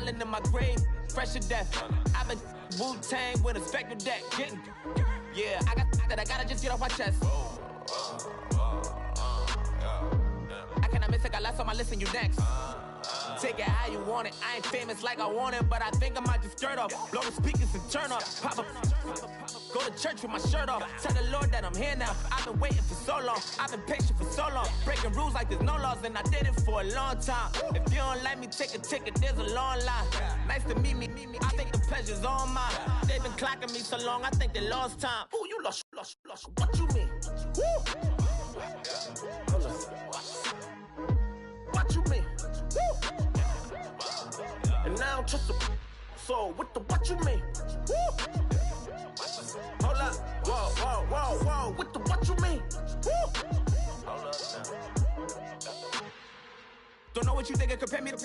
Smiling in my grave, fresh to death. I've been Wu-Tang with a spectral deck. Yeah, I got that, I gotta just get off my chest. I cannot miss it, got last on my list and you next. Take it how you want it, I ain't famous like I want it, but I think I might just skirt off. Blow the speakers and turn up, pop up. Go to church with my shirt off, tell the Lord that I'm here now. I've been waiting for so long, I've been patient for so long. Breaking rules like there's no laws and I did it for a long time. If you don't like me, take a ticket, there's a long line. Nice to meet me, I think the pleasure's all mine. They've been clocking me so long, I think they lost time. Ooh, you lost, what you mean? Woo! What you mean? Woo! And now I don't trust the so what you mean? Woo! Hold up, whoa, with the what you mean? Woo! Hold up now. Don't know what you think, compare me to.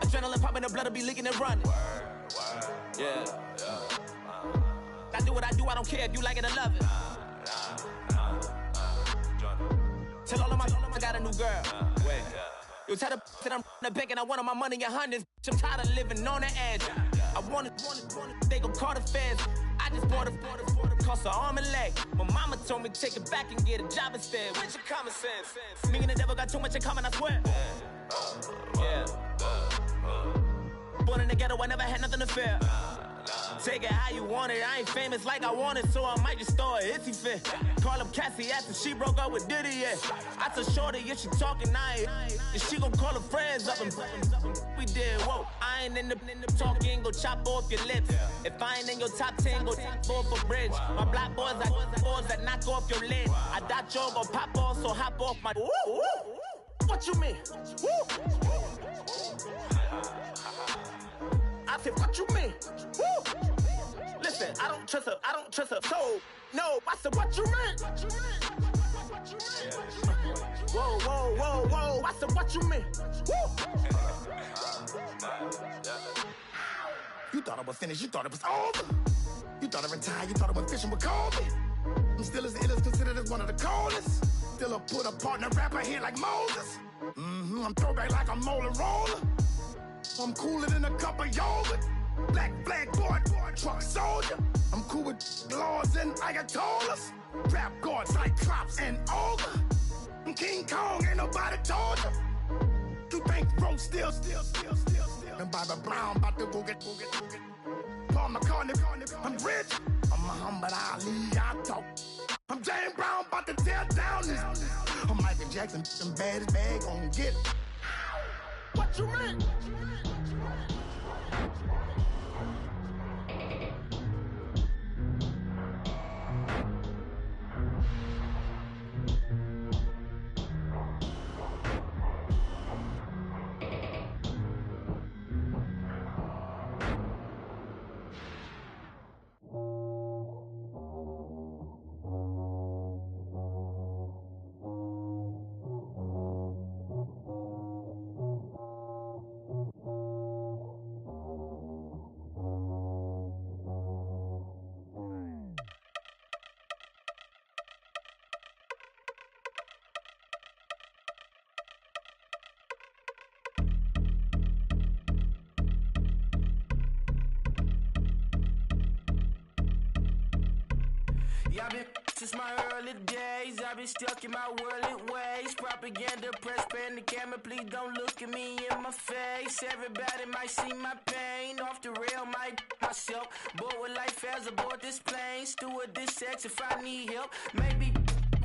Adrenaline popping, the blood will be leaking and running. Yeah. I do what I do, I don't care if you like it or love it. Tell all of my I got a new girl. Wait. You tell the that I'm the bank and I want all my money in hundreds. I'm tired of living on the edge. I want it, they gon' call the feds. I just bought a cost an arm and leg. My mama told me take it back and get a job instead. Where's your common sense? Me and the devil got too much in common, I swear. Yeah. Born in the ghetto, I never had nothing to fear. Take it how you want it, I ain't famous like I want it, so I might just throw a hissy fit. Call up Cassie after she broke up with Diddy, yeah. I told Shorty if she talking, I ain't. And she gon' call her friends up and we did, whoa. I ain't in the talking, go chop off your lips. If I ain't in your top 10, go top 4 for bridge. My black boys, I boys that knock off your lid. I doubt y'all gon' pop off, so hop off my. What you mean? I said, what you mean? Woo! Listen, I don't trust her, so, no, I said, what you mean? Whoa, I said, what you mean? Woo! You thought I was finished, you thought it was over. You thought I retired, you thought I went fishing with Kobe. I'm still as ill as considered as one of the coldest. Still a put a partner rapper here like Moses. I'm throwback like a molar roller. I'm cooler than a cup of yogurt. Black flag boy, truck soldier. I'm cool with laws and Ayatollahs. Rap gods like Klops and Olga. I'm King Kong, ain't nobody told you. You think Rome still. And Bobby Brown about to go get. Paul McCartney, I'm rich. I'm Muhammad Ali, I talk. I'm James Brown, about to tear down this. I'm Michael Jackson, some bad as bad gon' get. What you mean? Since my early days, I've been stuck in my worldly ways. Propaganda, press, pan the camera, please don't look at me in my face. Everybody might see my pain, off the rail, might myself. Bored with life as aboard this plane. Steward this sex if I need help. Maybe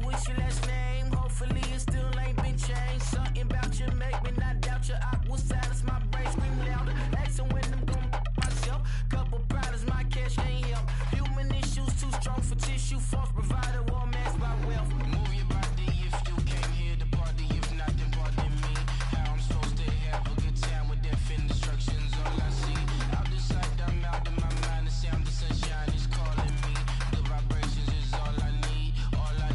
what's your last name? Hopefully it still ain't been changed. Something about you make me not doubt you. I will silence my brain, scream louder. Asking when I'm gonna myself. Couple problems, my cash ain't help. Human issues too strong for tissue. False provider, war mask by wealth. Move your body if you came here to party. If not, then pardon me. How I'm supposed to have a good time with definite instructions. All I see, out the sight, I'm out of my mind. The sound of sunshine is calling me. The vibrations is all I need. All I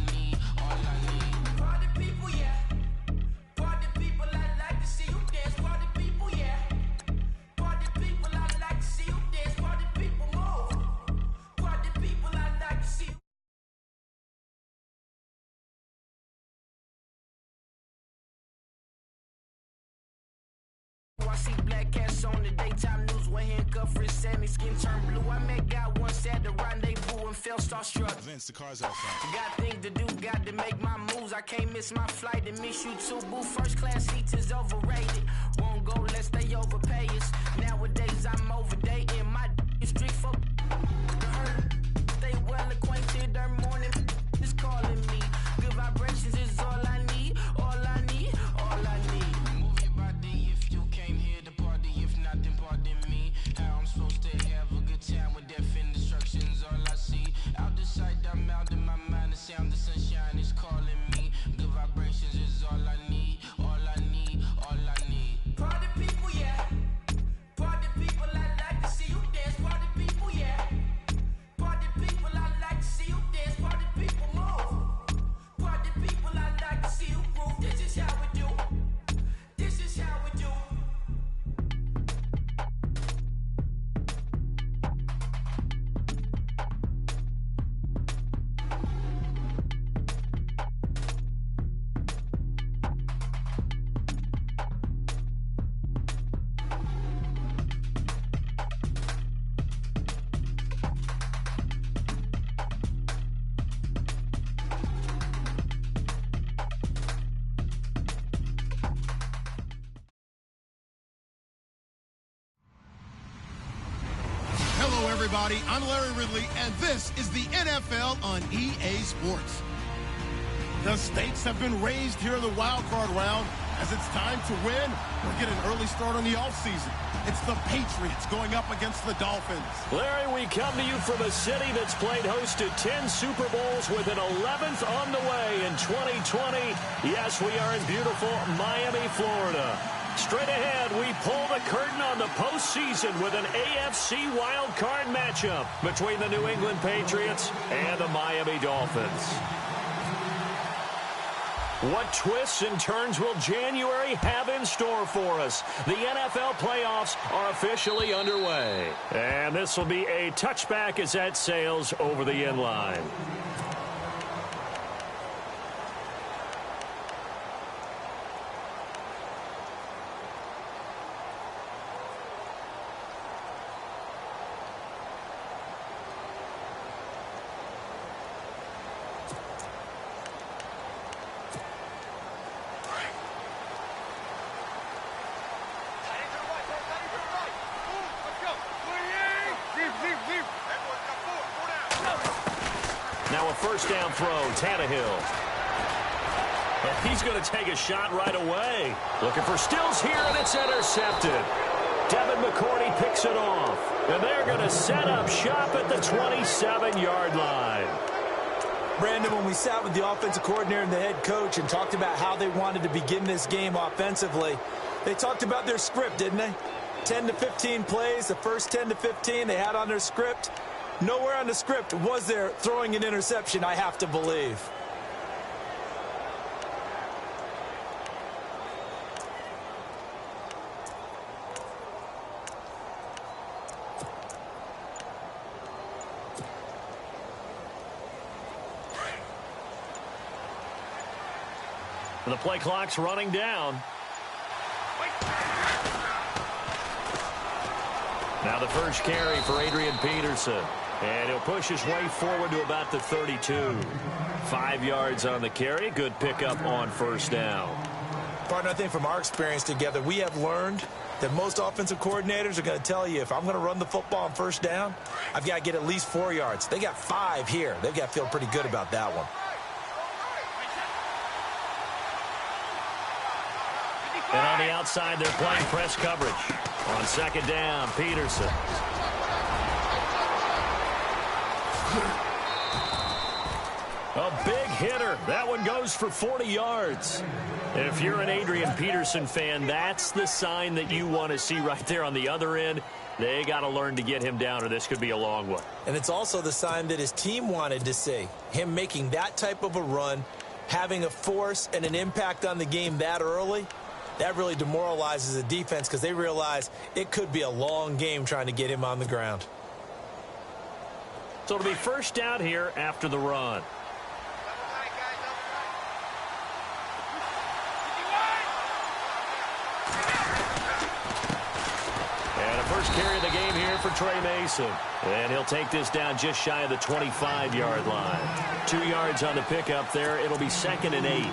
see black cats on the daytime news when handcuffed wrist and his skin turned blue. I met God once at the rendezvous and felt starstruck. Vince, the car's outside. Got things to do, got to make my moves. I can't miss my flight and miss you too, boo. First class seats is overrated. Won't go unless they overpay us. Nowadays I'm overdating. My is strict for stay well acquainted. Their morning is calling me. Good vibrations is all I need. All I need, all I need. Move your body if you came here to party. If not, then pardon me. How I'm supposed to have a good time with death and destruction's all I see. Out the sight, I'm out in my mind. The sound of sunshine is calling me. Good vibrations is all I need. All I need, all I need. Party people, yeah. Party people, I like to see you dance. Party people, yeah. Party people, I like to see you dance. Party people, move. Party people, I like to see you groove. This is how we do. This is how we do. Hello, everybody. I'm Larry Ridley, and this is the NFL on EA Sports. The stakes have been raised here in the wild card round as it's time to win or get an early start on the offseason. It's the Patriots going up against the Dolphins. Larry, we come to you from a city that's played host to 10 Super Bowls with an 11th on the way in 2020. Yes, we are in beautiful Miami, Florida. Straight ahead, we pull the curtain on the postseason with an AFC wildcard matchup between the New England Patriots and the Miami Dolphins. What twists and turns will January have in store for us? The NFL playoffs are officially underway. And this will be a touchback as that sails over the end line. Now a first down throw, Tannehill. And he's going to take a shot right away. Looking for Stills here, and it's intercepted. Devin McCourty picks it off. And they're going to set up shop at the 27-yard line. Brandon, when we sat with the offensive coordinator and the head coach and talked about how they wanted to begin this game offensively, they talked about their script, didn't they? 10 to 15 plays, the first 10 to 15 they had on their script. Nowhere on the script was there throwing an interception, I have to believe. The play clock's running down. Now the first carry for Adrian Peterson. And he'll push his way forward to about the 32. 5 yards on the carry. Good pickup on first down. Partner, I think from our experience together, we have learned that most offensive coordinators are going to tell you, if I'm going to run the football on first down, I've got to get at least 4 yards. They got 5 here. They've got to feel pretty good about that one. And on the outside, they're playing press coverage. On second down, Peterson. A big hitter. That one goes for 40 yards. If you're an Adrian Peterson fan, that's the sign that you want to see right there on the other end. They got to learn to get him down, or this could be a long one. And it's also the sign that his team wanted to see. Him making that type of a run, having a force and an impact on the game that early, that really demoralizes the defense because they realize it could be a long game trying to get him on the ground. So it'll be first down here after the run. first carry of the game here for Trey Mason. And he'll take this down just shy of the 25-yard line. 2 yards on the pickup there. It'll be 2nd and 8.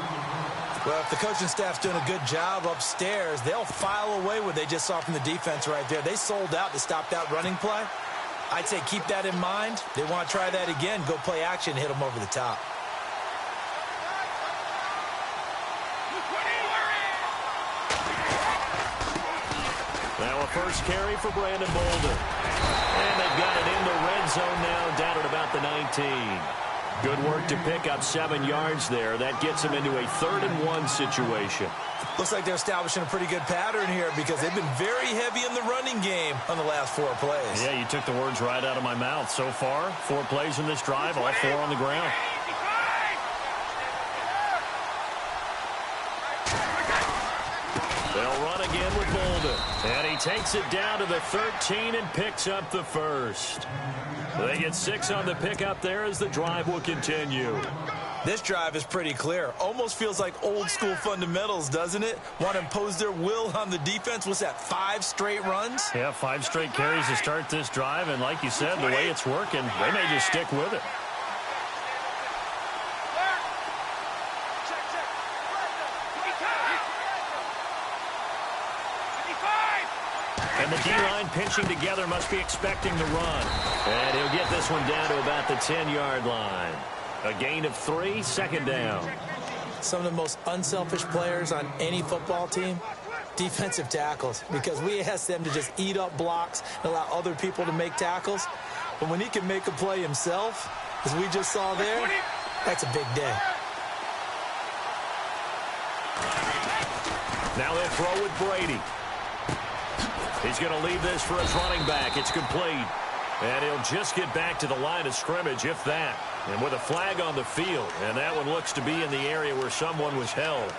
Well, if the coaching staff's doing a good job upstairs, they'll file away what they just saw from the defense right there. They sold out to stop that running play. I'd say keep that in mind. They want to try that again. Go play action, hit them over the top. Now a first carry for Brandon Bolden. And they've got it in the red zone now, down at about the 19. Good work to pick up 7 yards there. That gets them into a 3rd and 1 situation. Looks like they're establishing a pretty good pattern here because they've been very heavy in the running game on the last 4 plays. Yeah, you took the words right out of my mouth. So far, 4 plays in this drive, all 4 on the ground. They'll run again with Bolden. And he takes it down to the 13 and picks up the first. They get 6 on the pickup there as the drive will continue. This drive is pretty clear. Almost feels like old school fundamentals, doesn't it? Want to impose their will on the defense. What's that, 5 straight runs? Yeah, 5 straight carries to start this drive. And like you said, the way it's working, they may just stick with it. And the D-line pinching together must be expecting the run. And he'll get this one down to about the 10-yard line. A gain of 3, 2nd down. Some of the most unselfish players on any football team, defensive tackles, because we ask them to just eat up blocks and allow other people to make tackles. But when he can make a play himself, as we just saw there, that's a big day. Now they'll throw with Brady. He's going to leave this for his running back. It's complete. And he'll just get back to the line of scrimmage, if that. And with a flag on the field. And that one looks to be in the area where someone was held.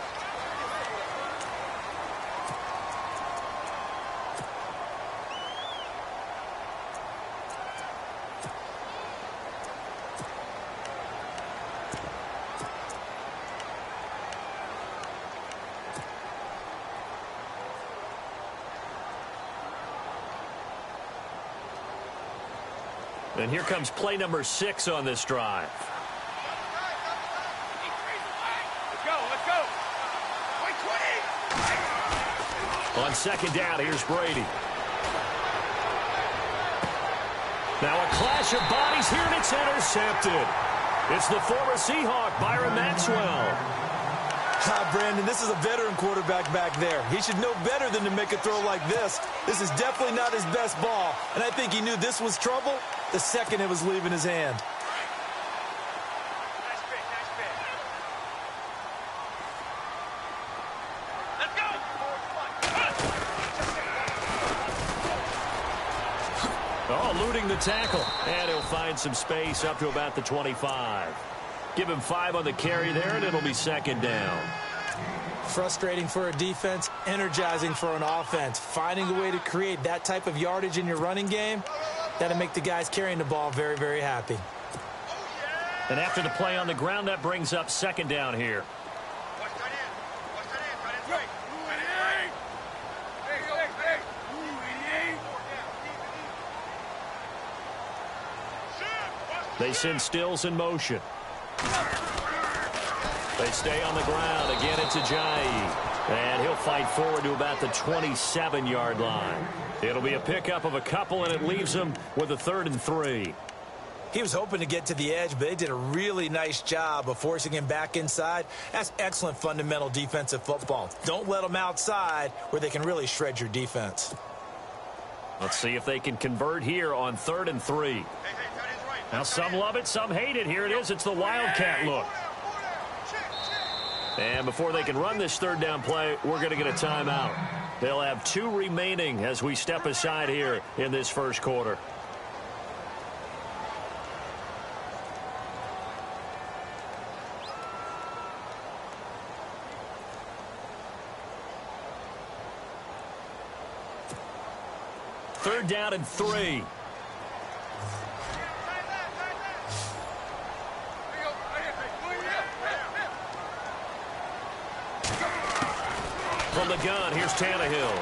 And here comes play number 6 on this drive. Let's go. On 2nd down, here's Brady. Now a clash of bodies here, and it's intercepted. It's the former Seahawk, Byron Maxwell. Brandon, this is a veteran quarterback back there. He should know better than to make a throw like this. This is definitely not his best ball, and I think he knew this was trouble the second it was leaving his hand. Let's go. Oh, eluding the tackle. And he'll find some space up to about the 25. Give him 5 on the carry there, and it'll be 2nd down. Frustrating for a defense, energizing for an offense. Finding a way to create that type of yardage in your running game, that'll make the guys carrying the ball very, very happy. And after the play on the ground, that brings up 2nd down here. They send Stills in motion. They stay on the ground. Again, it's Ajayi. And he'll fight forward to about the 27-yard line. It'll be a pickup of a couple, and it leaves him with a 3rd and 3. He was hoping to get to the edge, but they did a really nice job of forcing him back inside. That's excellent fundamental defensive football. Don't let them outside where they can really shred your defense. Let's see if they can convert here on 3rd and 3. Now, some love it, some hate it. Here it is. It's the Wildcat look. And before they can run this 3rd down play, we're going to get a timeout. They'll have 2 remaining as we step aside here in this first quarter. Third down and 3. From the gun, here's Tannehill.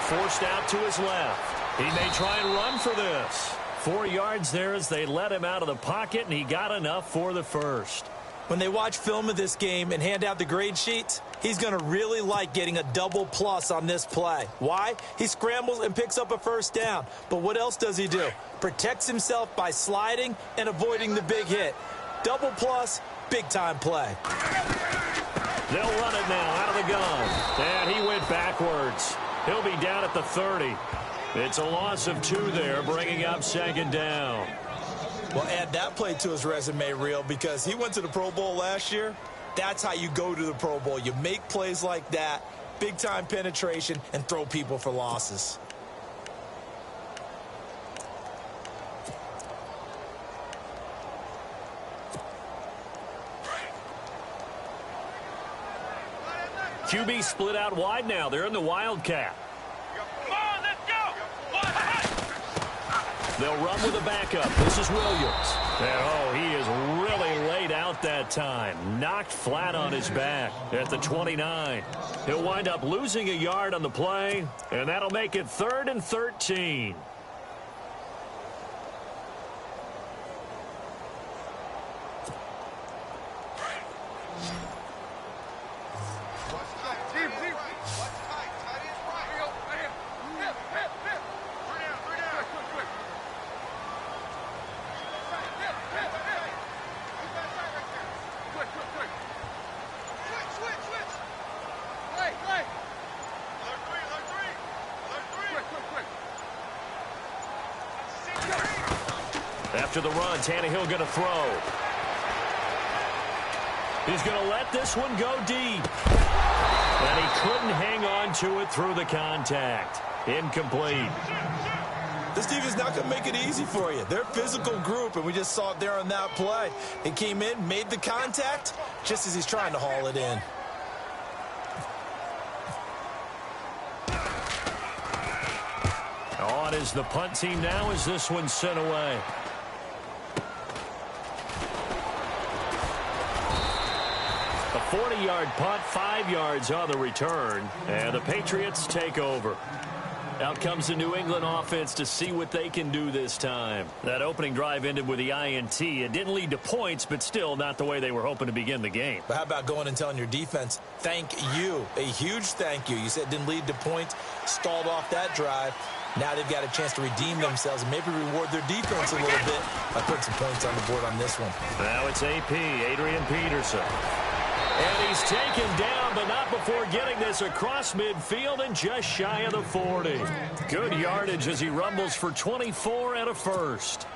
Forced out to his left. He may try and run for this. 4 yards there as they let him out of the pocket, and he got enough for the first. When they watch film of this game and hand out the grade sheets, he's going to really like getting a double plus on this play. Why? He scrambles and picks up a first down. But what else does he do? Protects himself by sliding and avoiding the big hit. Double plus, big-time play. They'll run it now out of the gun. And he went backwards. He'll be down at the 30. It's a loss of 2 there, bringing up second down. Well, add that play to his resume reel because he went to the Pro Bowl last year. That's how you go to the Pro Bowl. You make plays like that, big-time penetration, and throw people for losses. QB split out wide now. They're in the Wildcat. They'll run with a backup. This is Williams. And, he is really laid out that time. Knocked flat on his back at the 29. He'll wind up losing a yard on the play, and that'll make it 3rd and 13. After the run, Tannehill going to throw. He's going to let this one go deep. And he couldn't hang on to it through the contact. Incomplete. This defense not going to make it easy for you. They're a physical group, and we just saw it there on that play. He came in, made the contact, just as he's trying to haul it in. On is the punt team now as this one's sent away. A 40-yard punt, 5 yards on the return, and the Patriots take over. Out comes the New England offense to see what they can do this time. That opening drive ended with the INT. It didn't lead to points, but still not the way they were hoping to begin the game. But how about going and telling your defense, thank you, a huge thank you. You said it didn't lead to points, stalled off that drive. Now they've got a chance to redeem themselves and maybe reward their defense a little bit by putting some points on the board on this one. Now it's AP, Adrian Peterson. And he's taken down, but not before getting this across midfield and just shy of the 40. Good yardage as he rumbles for 24 and a first.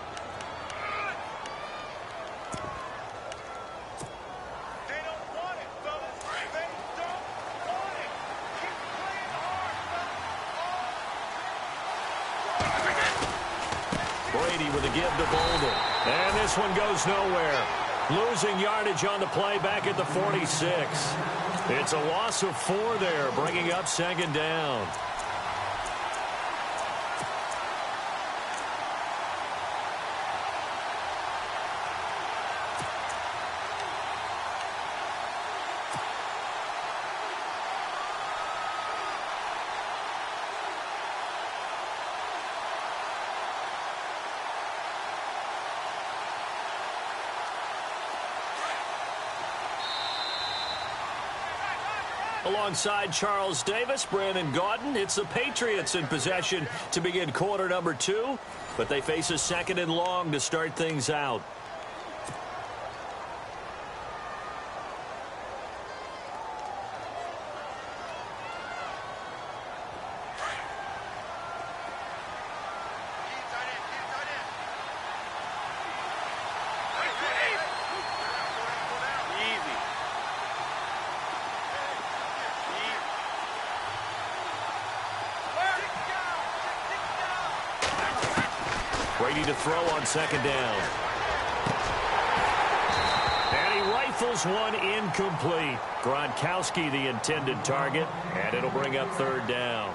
Brady with a give to Bolden. And this one goes nowhere. Losing yardage on the play back at the 46. It's a loss of 4 there, bringing up second down. Alongside Charles Davis, Brandon Gaudin, it's the Patriots in possession to begin quarter number 2, but they face a 2nd and long to start things out. Brady to throw on second down. And he rifles one incomplete. Gronkowski the intended target, and it'll bring up third down.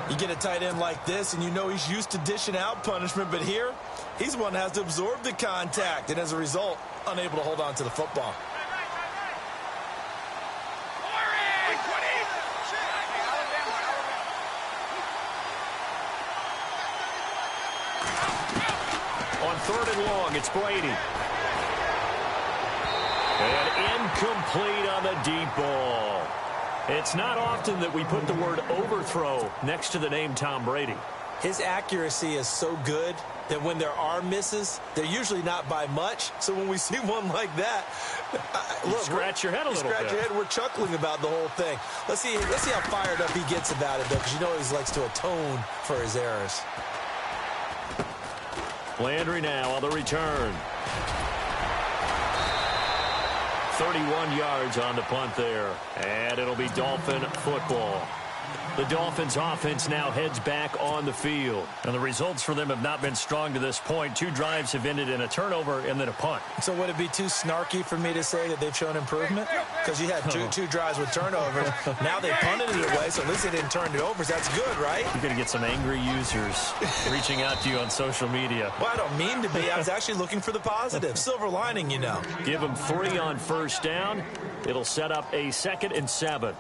You get a tight end like this, and you know he's used to dishing out punishment, but here, he's the one that has to absorb the contact, and as a result, unable to hold on to the football. on 3rd and long. It's Brady. And incomplete on the deep ball. It's not often that we put the word overthrow next to the name Tom Brady. His accuracy is so good that when there are misses, they're usually not by much. So when we see one like that, look, scratch your head a little bit. Scratch your head. We're chuckling about the whole thing. Let's see how fired up he gets about it, though, because you know he likes to atone for his errors. Landry now on the return. 31 yards on the punt there, and it'll be Dolphin football. The Dolphins offense now heads back on the field. And the results for them have not been strong to this point. 2 drives have ended in a turnover and then a punt. So would it be too snarky for me to say that they've shown improvement? Because you had two drives with turnovers. Now they punted it away, so at least they didn't turn it over. So that's good, right? You're going to get some angry users reaching out to you on social media. Well, I don't mean to be. I was actually looking for the positive. Silver lining, you know. Give them 3 on 1st down. It'll set up a 2nd and 7.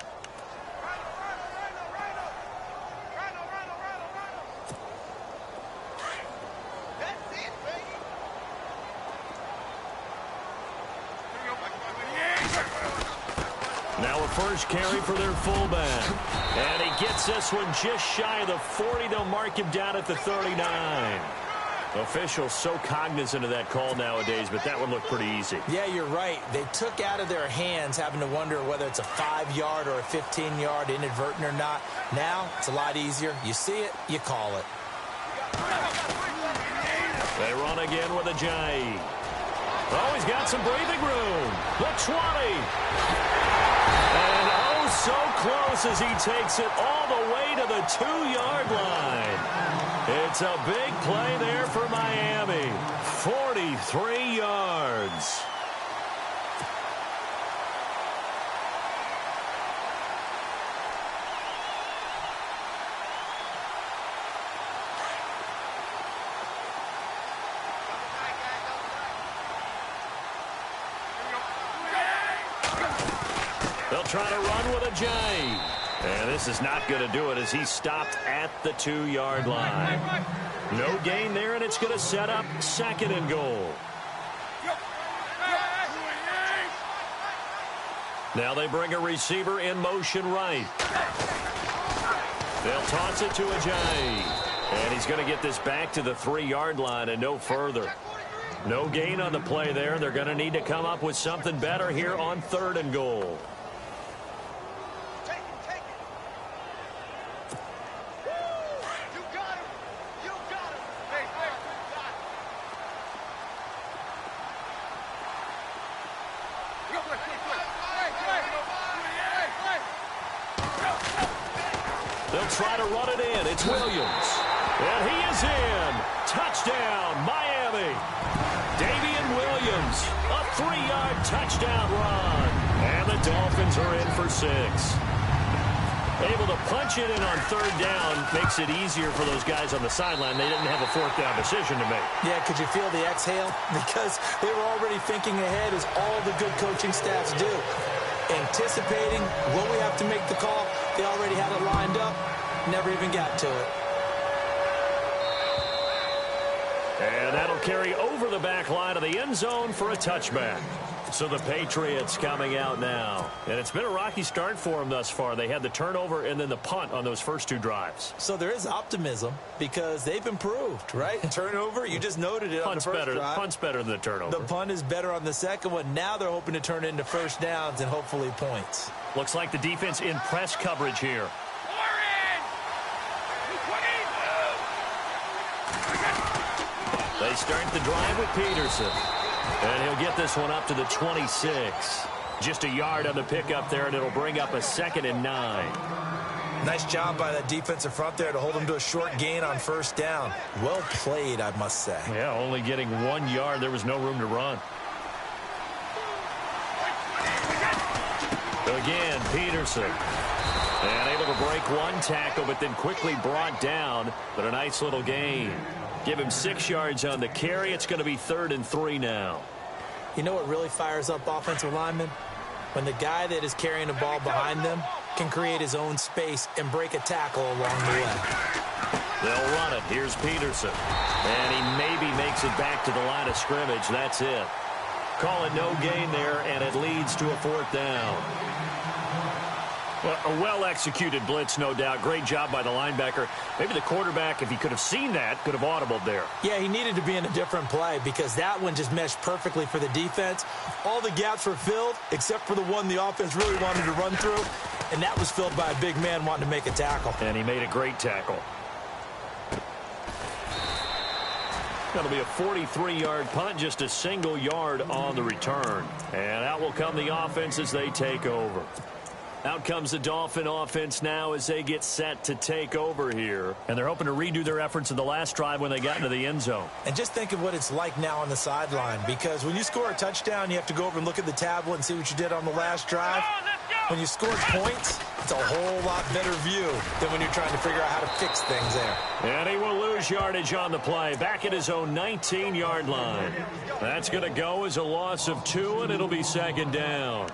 Now a first carry for their fullback. And he gets this one just shy of the 40. They'll mark him down at the 39. Officials so cognizant of that call nowadays, but that one looked pretty easy. Yeah, you're right. They took out of their hands having to wonder whether it's a 5-yard or a 15-yard inadvertent or not. Now it's a lot easier. You see it, you call it. They run again with a J. Oh, he's got some breathing room. The 20. And oh, so close as he takes it all the way to the 2-yard line. It's a big play there for Miami. 43 yards. They'll try to run with a J. And this is not going to do it as he stopped at the 2-yard line. No gain there, and it's going to set up 2nd and goal. Now they bring a receiver in motion right. They'll toss it to a J. And he's going to get this back to the 3-yard line and no further. No gain on the play there. They're going to need to come up with something better here on 3rd and goal. They'll try to run it in. It's Williams. And he is in. Touchdown, Miami. Davian Williams, a 3-yard touchdown run. And the Dolphins are in for 6. Able to punch it in on 3rd down makes it easier for those guys on the sideline. They didn't have a 4th down decision to make. Yeah, could you feel the exhale? Because they were already thinking ahead, as all the good coaching staffs do. Anticipating what we have to make the call. They already had it lined up. Never even got to it. And that'll carry over the back line of the end zone for a touchback. So the Patriots coming out now. And it's been a rocky start for them thus far. They had the turnover and then the punt on those first 2 drives. So there is optimism because they've improved, right? Turnover, you just noted it on the first drive. Punt's better than the turnover. The punt is better on the 2nd one. Now they're hoping to turn it into 1st downs and hopefully points. Looks like the defense in press coverage here. They start the drive with Peterson. And he'll get this one up to the 26. Just a yard on the pickup there, and it'll bring up a 2nd and 9. Nice job by that defensive front there to hold him to a short gain on 1st down. Well played, I must say. Yeah, only getting 1 yard. There was no room to run. Again, Peterson. And able to break 1 tackle, but then quickly brought down. But a nice little gain. Give him 6 yards on the carry. It's going to be 3rd and 3 now. You know what really fires up offensive linemen? When the guy that is carrying the ball behind them can create his own space and break a tackle along the way. They'll run it. Here's Peterson. And he maybe makes it back to the line of scrimmage. That's it. Call it no gain there, and it leads to a 4th down. Well, a well-executed blitz, no doubt. Great job by the linebacker. Maybe the quarterback, if he could have seen that, could have audibled there. Yeah, he needed to be in a different play because that one just meshed perfectly for the defense. All the gaps were filled except for the one the offense really wanted to run through, and that was filled by a big man wanting to make a tackle. And he made a great tackle. That'll be a 43-yard punt, just a single yard on the return. And out will come the offense as they take over. Out comes the Dolphin offense now as they get set to take over here. And they're hoping to redo their efforts in the last drive when they got into the end zone. And just think of what it's like now on the sideline, because when you score a touchdown, you have to go over and look at the tablet and see what you did on the last drive. When you score points, it's a whole lot better view than when you're trying to figure out how to fix things there. And he will lose yardage on the play, back at his own 19-yard line. That's going to go as a loss of 2, and it'll be 2nd down.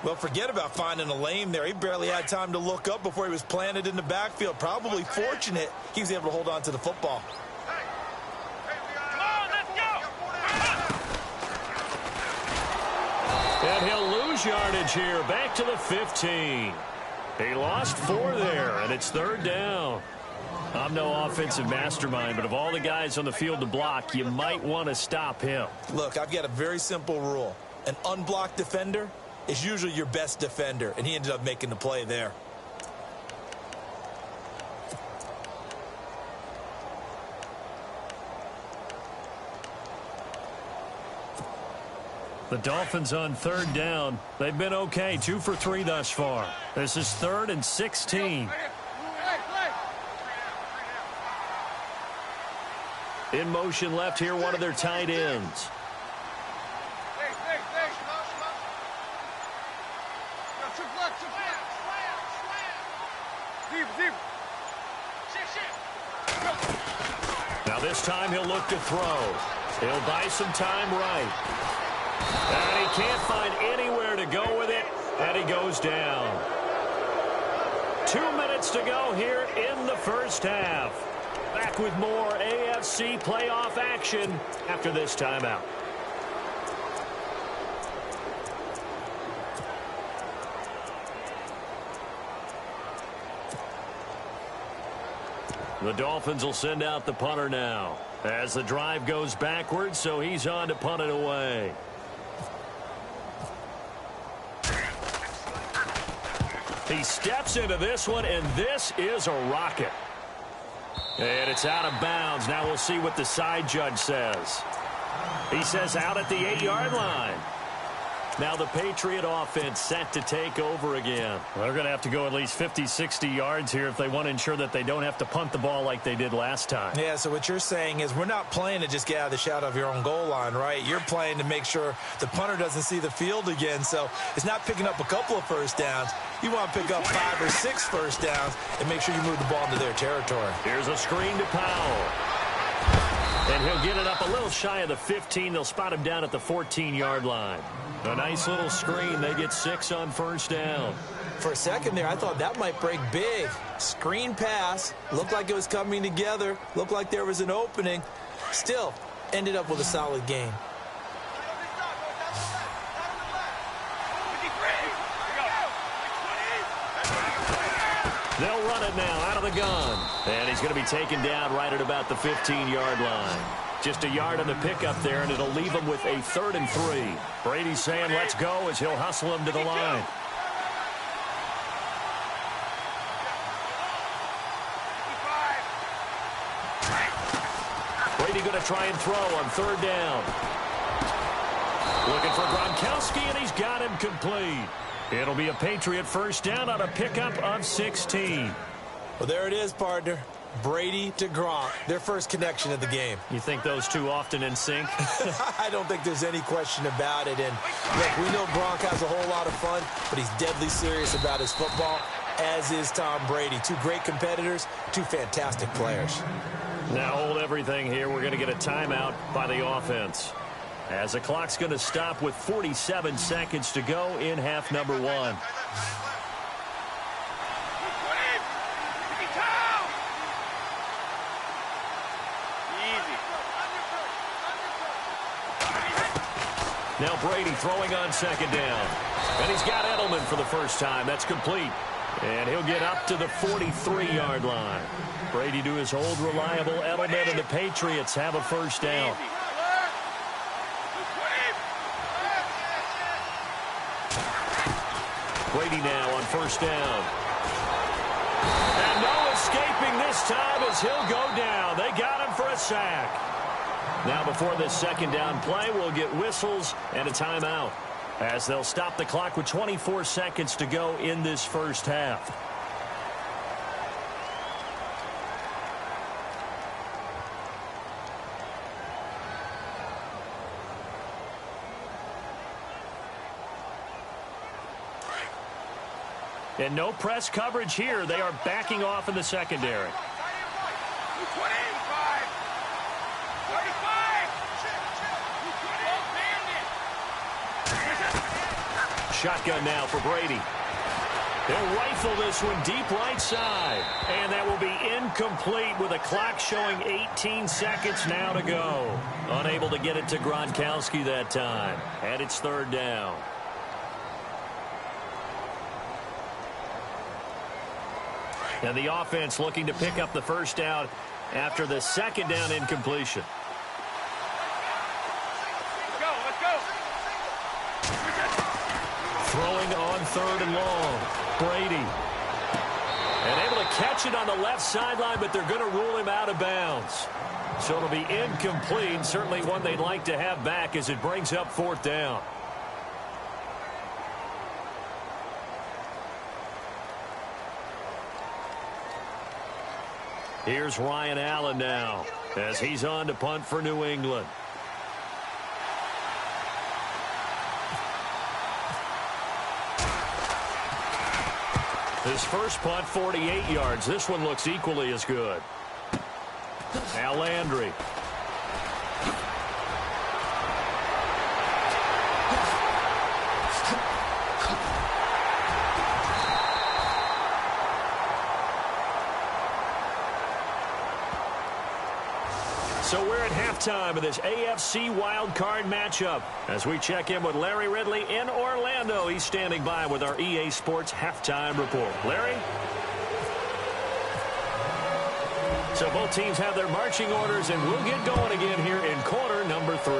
Well, forget about finding a lane there. He barely had time to look up before he was planted in the backfield. Probably fortunate he was able to hold on to the football. And he'll lose yardage here, back to the 15. He lost 4 there, and it's 3rd down. I'm no offensive mastermind, but of all the guys on the field to block, you might want to stop him. Look, I've got a very simple rule. An unblocked defender is usually your best defender, and he ended up making the play there. The Dolphins on 3rd down. They've been okay, 2 for 3 thus far. This is 3rd and 16. In motion left here, one of their tight ends. Now this time he'll look to throw. He'll buy some time right. And he can't find anywhere to go with it, and he goes down. 2 minutes to go here in the first half. Back with more AFC playoff action after this timeout. The Dolphins will send out the punter now as the drive goes backwards, so he's on to punt it away. He steps into this one, and this is a rocket. And it's out of bounds. Now we'll see what the side judge says. He says out at the 8-yard line. Now the Patriot offense set to take over again. Well, they're going to have to go at least 50, 60 yards here if they want to ensure that they don't have to punt the ball like they did last time. Yeah, so what you're saying is we're not playing to just get out of the shadow of your own goal line, right? You're playing to make sure the punter doesn't see the field again. So it's not picking up a couple of first downs. You want to pick up 5 or 6 first downs and make sure you move the ball into their territory. Here's a screen to Powell. And he'll get it up a little shy of the 15. They'll spot him down at the 14-yard line. A nice little screen. They get 6 on first down. For a second there, I thought that might break big. Screen pass. Looked like it was coming together. Looked like there was an opening. Still, ended up with a solid game. They'll run it now out of the gun. And he's going to be taken down right at about the 15-yard line. Just a yard on the pickup there, and it'll leave him with a 3rd and 3. Brady's saying let's go as he'll hustle him to the line. Brady going to try and throw on 3rd down. Looking for Gronkowski, and he's got him complete. It'll be a Patriot first down on a pickup of 16. Well, there it is, partner. Brady to Gronk, their first connection of the game. You think those two often in sync? I don't think there's any question about it. And look, we know Gronk has a whole lot of fun, but he's deadly serious about his football, as is Tom Brady. 2 great competitors, 2 fantastic players. Now hold everything here. We're going to get a timeout by the offense, as the clock's going to stop with 47 seconds to go in half number 1. Now Brady throwing on second down. And he's got Edelman for the first time. That's complete. And he'll get up to the 43-yard line. Brady to his old reliable Edelman, and the Patriots have a first down. Brady now on first down. And no escaping this time as he'll go down. They got him for a sack. Now before this second down play, we'll get whistles and a timeout, as they'll stop the clock with 24 seconds to go in this first half. And no press coverage here. They are backing off in the secondary. Shotgun now for Brady. They'll rifle this one deep right side. And that will be incomplete with a clock showing 18 seconds now to go. Unable to get it to Gronkowski that time. And it's third down. And the offense looking to pick up the first down after the second down incompletion. Let's go. Throwing on third and long. Brady. And able to catch it on the left sideline, but they're going to rule him out of bounds. So it'll be incomplete. Certainly one they'd like to have back as it brings up fourth down. Here's Ryan Allen now as he's on to punt for New England. His first punt, 48 yards. This one looks equally as good. Now Landry. So we're at halftime of this AFC wildcard matchup. As we check in with Larry Ridley in Orlando, he's standing by with our EA Sports halftime report. Larry? So both teams have their marching orders, and we'll get going again here in quarter number 3.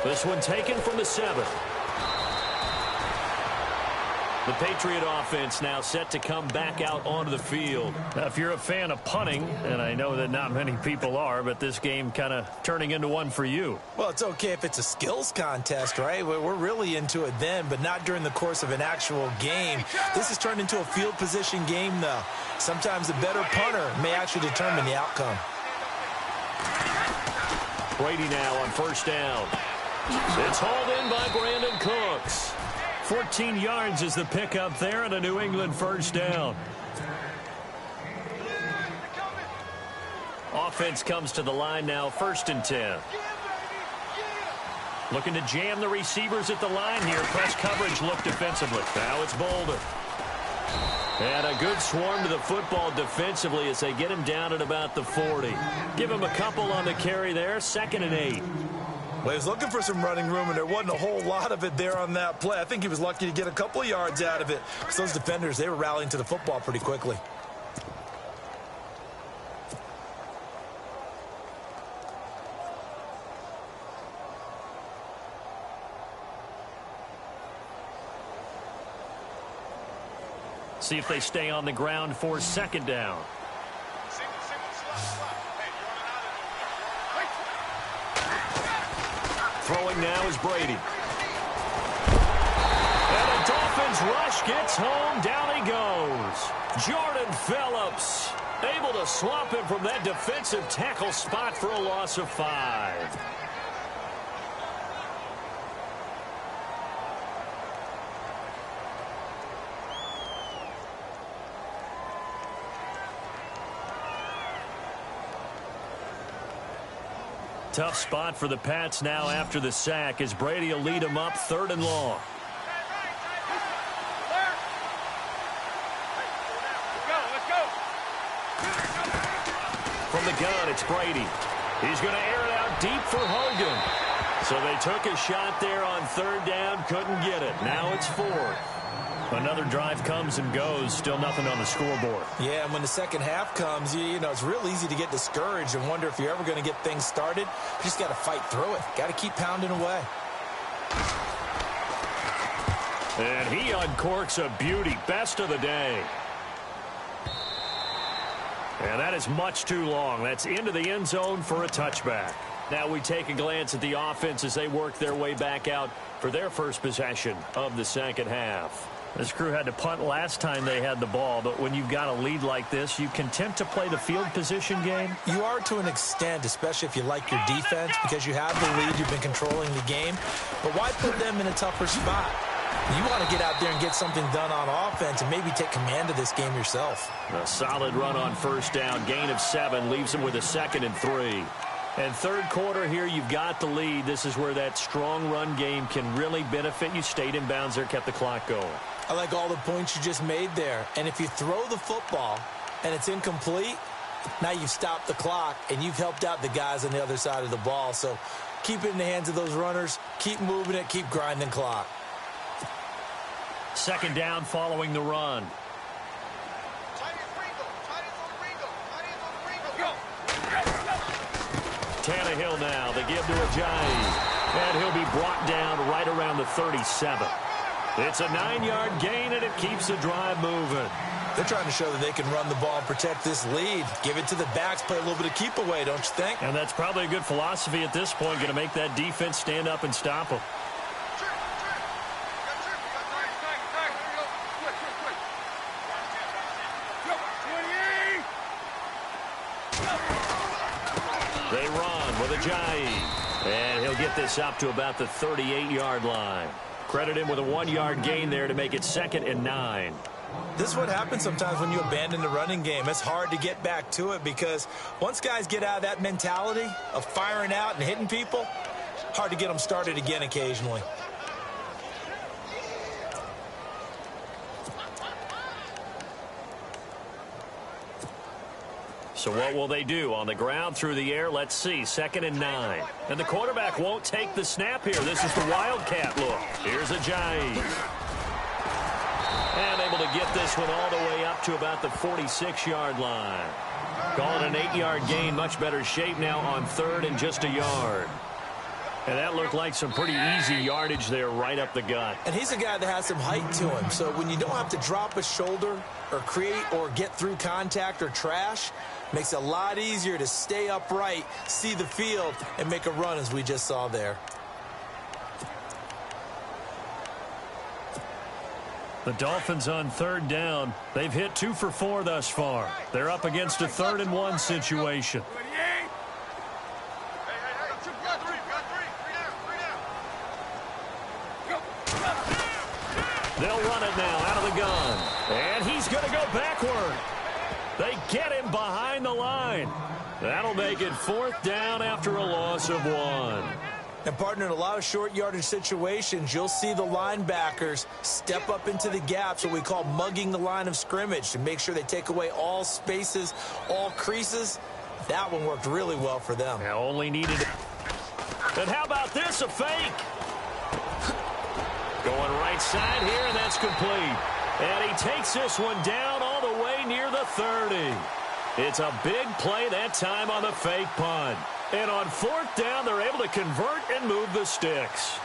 This one taken from the 7. The Patriot offense now set to come back out onto the field. Now, if you're a fan of punting, and I know that not many people are, but this game kind of turning into one for you. Well, it's okay if it's a skills contest, right? We're really into it then, but not during the course of an actual game. This has turned into a field position game, though. Sometimes a better punter may actually determine the outcome. Brady now on first down. It's hauled in by Brandon Cooks. 14 yards is the pickup there, and a New England first down. Offense comes to the line now, 1st and 10. Looking to jam the receivers at the line here. Press coverage look defensively. Now it's Bolden. And a good swarm to the football defensively as they get him down at about the 40. Give him a couple on the carry there, 2nd and 8. Well, he was looking for some running room, and there wasn't a whole lot of it there on that play. I think he was lucky to get a couple of yards out of it, because those defenders, they were rallying to the football pretty quickly. See if they stay on the ground for 2nd down. Throwing now is Brady. And the Dolphins rush gets home. Down he goes. Jordan Phillips able to swamp him from that defensive tackle spot for a loss of 5. Tough spot for the Pats now after the sack as Brady will lead them up 3rd and long. Let's go. From the gun, it's Brady. He's going to air it out deep for Hogan. So they took a shot there on third down, couldn't get it. Now it's fourth. Another drive comes and goes, still nothing on the scoreboard. Yeah, and when the second half comes, you know, it's real easy to get discouraged and wonder if you're ever going to get things started. You just got to fight through it. Got to keep pounding away. And he uncorks a beauty. Best of the day. And that is much too long. That's into the end zone for a touchback. Now we take a glance at the offense as they work their way back out for their first possession of the second half. This crew had to punt last time they had the ball, but when you've got a lead like this, you content to play the field position game? You are to an extent, especially if you like your defense, because you have the lead, you've been controlling the game. But why put them in a tougher spot? You want to get out there and get something done on offense and maybe take command of this game yourself. A solid run on first down, gain of 7, leaves them with a 2nd and 3. And third quarter here, you've got the lead. This is where that strong run game can really benefit you. Stayed in bounds there, kept the clock going. I like all the points you just made there. And if you throw the football and it's incomplete, now you've stopped the clock and you've helped out the guys on the other side of the ball. So keep it in the hands of those runners. Keep moving it. Keep grinding clock. Second down following the run. Tannehill now. They give to Ajayi. And he'll be brought down right around the 37. It's a 9-yard gain, and it keeps the drive moving. They're trying to show that they can run the ball and protect this lead. Give it to the backs, play a little bit of keep away, don't you think? And that's probably a good philosophy at this point, going to make that defense stand up and stop them. They run with Ajayi. And he'll get this up to about the 38-yard line. Credit him with a 1-yard gain there to make it 2nd and 9. This is what happens sometimes when you abandon the running game. It's hard to get back to it because once guys get out of that mentality of firing out and hitting people, hard to get them started again occasionally. So what will they do? On the ground, through the air, let's see. 2nd and 9. And the quarterback won't take the snap here. This is the Wildcat look. Here's Ajayi. And able to get this one all the way up to about the 46-yard line. Call it an 8-yard gain. Much better shape now on 3rd and just a yard. And that looked like some pretty easy yardage there right up the gut. And he's a guy that has some height to him. So when you don't have to drop a shoulder or create or get through contact or trash, makes it a lot easier to stay upright, see the field, and make a run as we just saw there. The Dolphins on 3rd down. They've hit 2 for 4 thus far. They're up against a 3rd and 1 situation. They'll run it now out of the gun. And he's going to go backward. They get him behind the line. That'll make it 4th down after a loss of 1. And, partner, in a lot of short yardage situations, you'll see the linebackers step up into the gaps, what we call mugging the line of scrimmage, to make sure they take away all spaces, all creases. That one worked really well for them. Now only needed. And how about this, a fake? Going right side here, and that's complete. And he takes this one down all the way near the 30. It's a big play that time on the fake punt. And on 4th down, they're able to convert and move the sticks.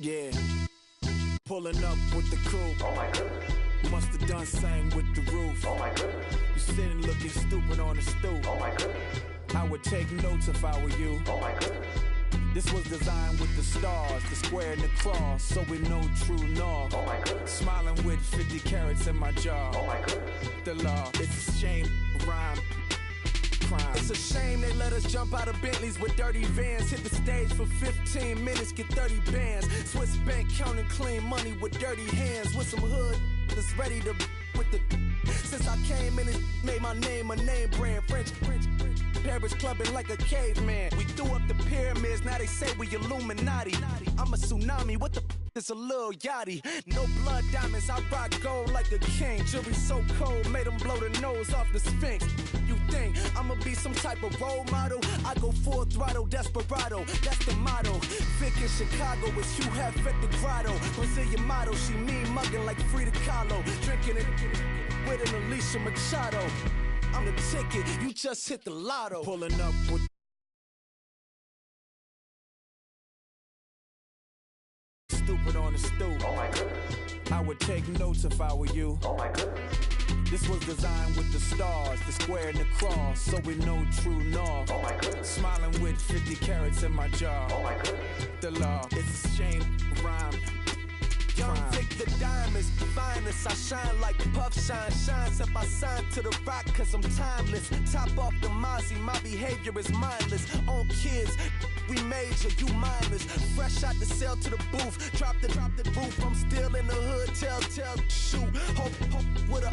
Yeah. Pulling up with the coupe. Oh my goodness. Must have done same with the roof. Oh my goodness. You sitting looking stupid on the stoop. Oh my goodness. I would take notes if I were you. Oh my goodness. This was designed with the stars, the square and the cross, so we know true north. Oh my goodness. Smiling with 50 carats in my jaw. Oh my goodness. The law, it's a shame, rhyme. Crime. It's a shame they let us jump out of Bentleys with dirty vans. Hit the stage for 15 minutes, get 30 bands. Swiss bank counting clean money with dirty hands. With some hood that's ready to with the. Since I came in, it made my name a name brand. French. Paris clubbing like a caveman. We threw up the pyramids, now they say we Illuminati. I'm a tsunami, what the is a little yachty. No blood diamonds, I rock gold like a king. Jury so cold, made them blow the nose off the Sphinx. You think I'ma be some type of role model? I go full throttle, desperado, that's the motto. Vic in Chicago is Hugh Hef at the grotto. Brazilian model, she mean mugging like Frida Kahlo. Drinking it with an Alicia Machado. I'm the ticket, you just hit the lotto. Pulling up with stupid on the stoop. Oh my goodness. I would take notes if I were you. Oh my goodness. This was designed with the stars, the square and the cross, so we know true north. Oh my goodness. Smiling with 50 carats in my jaw. Oh my goodness. The law, it's a shame, rhyme. Young Vic the diamonds, finest. I shine like puff shine, shines if I sign to the rock, cause I'm timeless. Top off the Mozzie, my behavior is mindless. On kids, we major, you mindless. Fresh out the cell to the booth, drop the roof. I'm still in the hood, tell, shoot. Hope with a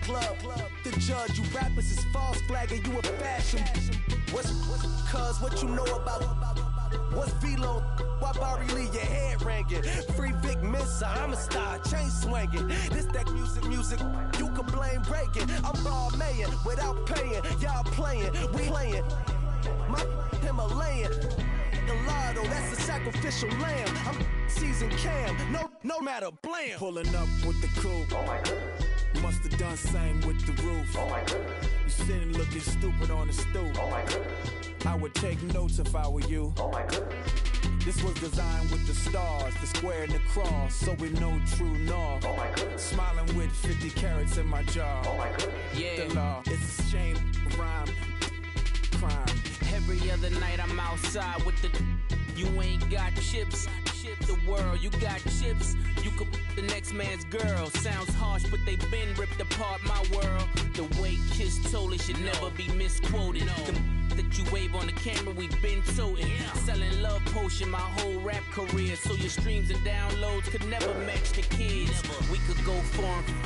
club. The judge, you rappers is false flagging, you a fashion. What's cuz, what you know about? What's Velo? Why Barry leave your head ringing? Free Vic Mensa, I'm a star, chain swinging. This that music, you can blame Reagan. I'm ball mayin' without paying. Y'all playing, we playing. My Himalayan. Gelato, that's a sacrificial lamb. I'm seasoned cam, no matter, blam. Pulling up with the coupe. Oh my goodness. Must have done same with the roof. Oh my goodness. You sitting looking stupid on the stoop. Oh my goodness. I would take notes if I were you. Oh my goodness. This was designed with the stars, the square and the cross, so we know true north. Oh my goodness. Smiling with 50 carats in my jaw. Oh my goodness. Yeah. The law, it's a shame, rhyme, crime. Every other night I'm outside with the. You ain't got chips. The world, you got chips. You could the next man's girl. Sounds harsh, but they been ripped apart my world. The way Kiss told it should never be misquoted. The that you wave on the camera, we been toting. Selling love potion my whole rap career. So your streams and downloads could never match the kids. We could go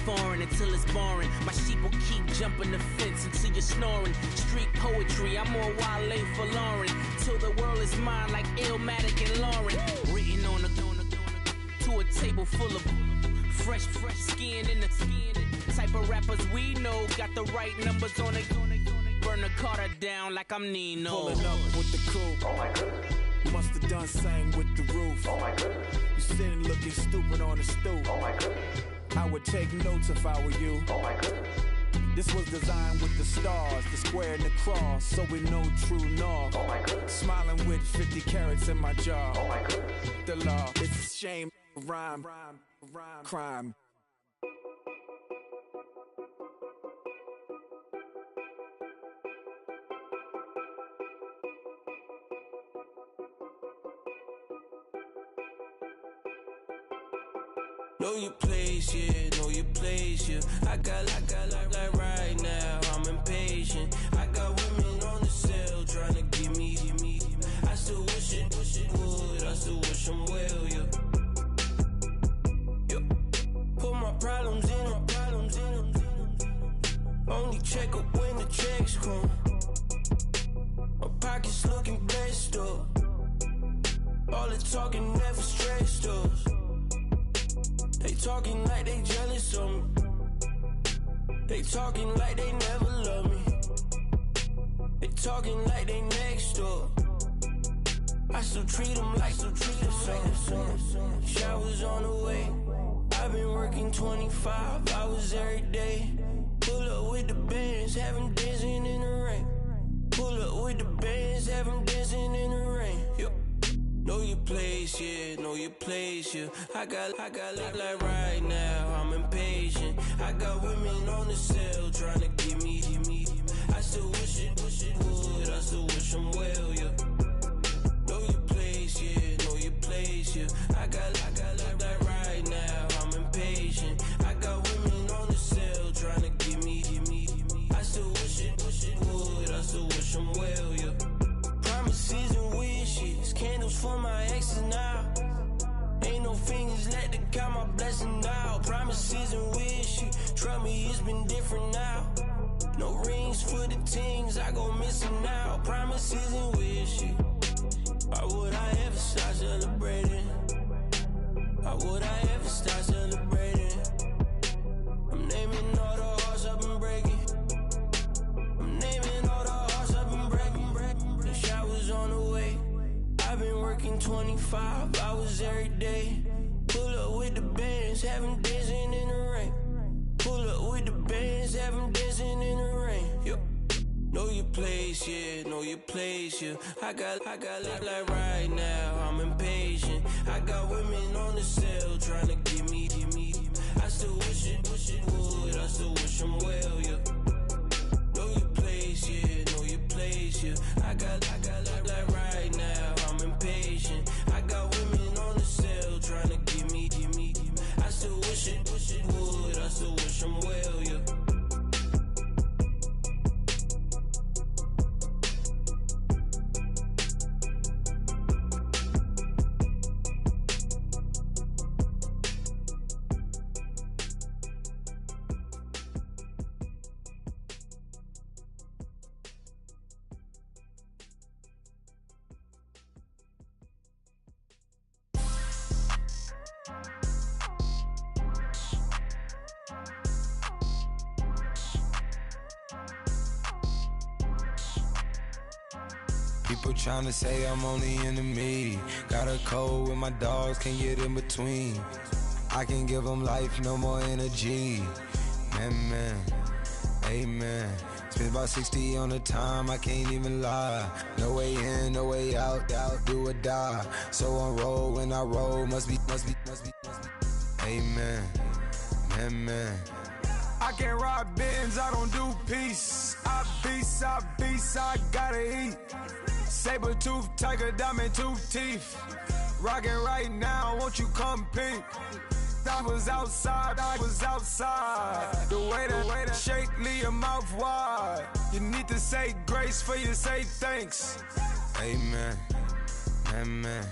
foreign until it's boring. My sheep will keep jumping the fence until you're snoring. Street poetry, I'm more Wale for Lauren. Till the world is mine like Illmatic and Lauren. Written on to a table full of fresh skin in the type of rappers we know. Got the right numbers on it. Burn the Carter down like I'm Nino. Pulling up with the coupe. Oh my goodness. Must have done same with the roof. Oh my goodness. You sitting looking stupid on the stoop. Oh my goodness. I would take notes if I were you. Oh my goodness. This was designed with the stars, the square and the cross, so we know true north. Oh my goodness. Smiling with 50 carats in my jaw. Oh my goodness. The law, it's a shame, rhyme, crime. Know your place, yeah, know your place, yeah. I got like right now, I'm impatient. I got women on the cell trying to give me. I still wish it would, I still wish them well, yeah. Put my problems in them. Only check up when the checks come. My pockets looking blessed up. All the talking never stressed us. They talking like they jealous of me. They talking like they never love me. They talking like they next door. I still treat them like so. Showers on the way. I've been working 25 hours every day. Pull up with the bands, have them dancing in the rain. Pull up with the bands, have them dancing in the rain. Yo. Know your place, yeah, know your place, yeah. I got like right now, I'm impatient. I got women on the cell trying to get me. I still wish it would, I still wish them well, yeah. Know your place, yeah, know your place, yeah. I got like right now, I'm impatient. I got women on the cell trying to get me. I still wish it would, I still wish them well, yeah. Promises and wishes, candles for my exes now. Ain't no fingers let to count my blessing out. Promises and wishes, trust me, it's been different now. No rings for the things I go missing now. Promises and wishes, why would I ever start celebrating? Why would I ever start celebrating? I'm naming all the hearts I've been breaking. I'm naming all the hearts I've been breaking. The shower's on the way. I've been working 25 hours every day. Pull up with the bands, have them dancing in the rain. Pull up with the bands, have them dancing in the rain. Yo. Know your place, yeah, know your place, yeah. I got like right now, I'm impatient. I got women on the cell trying to get me. I still wish it would, I still wish them well, yeah. Know your place, yeah, know your place, yeah. I got like right now, I'm impatient. I got women on the cell trying to get me. I still wish it would, I still wish them well, yeah. People tryna say I'm only enemy. Got a code with my dogs, can't get in between. I can give them life, no more energy. Man, amen. Spent about 60 on the time, I can't even lie. No way in, no way out, do or die. So on roll, when I roll, must be. Amen, man. I can't ride Benz, I don't do peace. I beast, I gotta eat. Saber tooth, tiger, diamond tooth teeth. Rockin' right now, won't you come peep? I was outside. The way that shake, leave your mouth wide. You need to say grace for you say thanks. Amen, amen.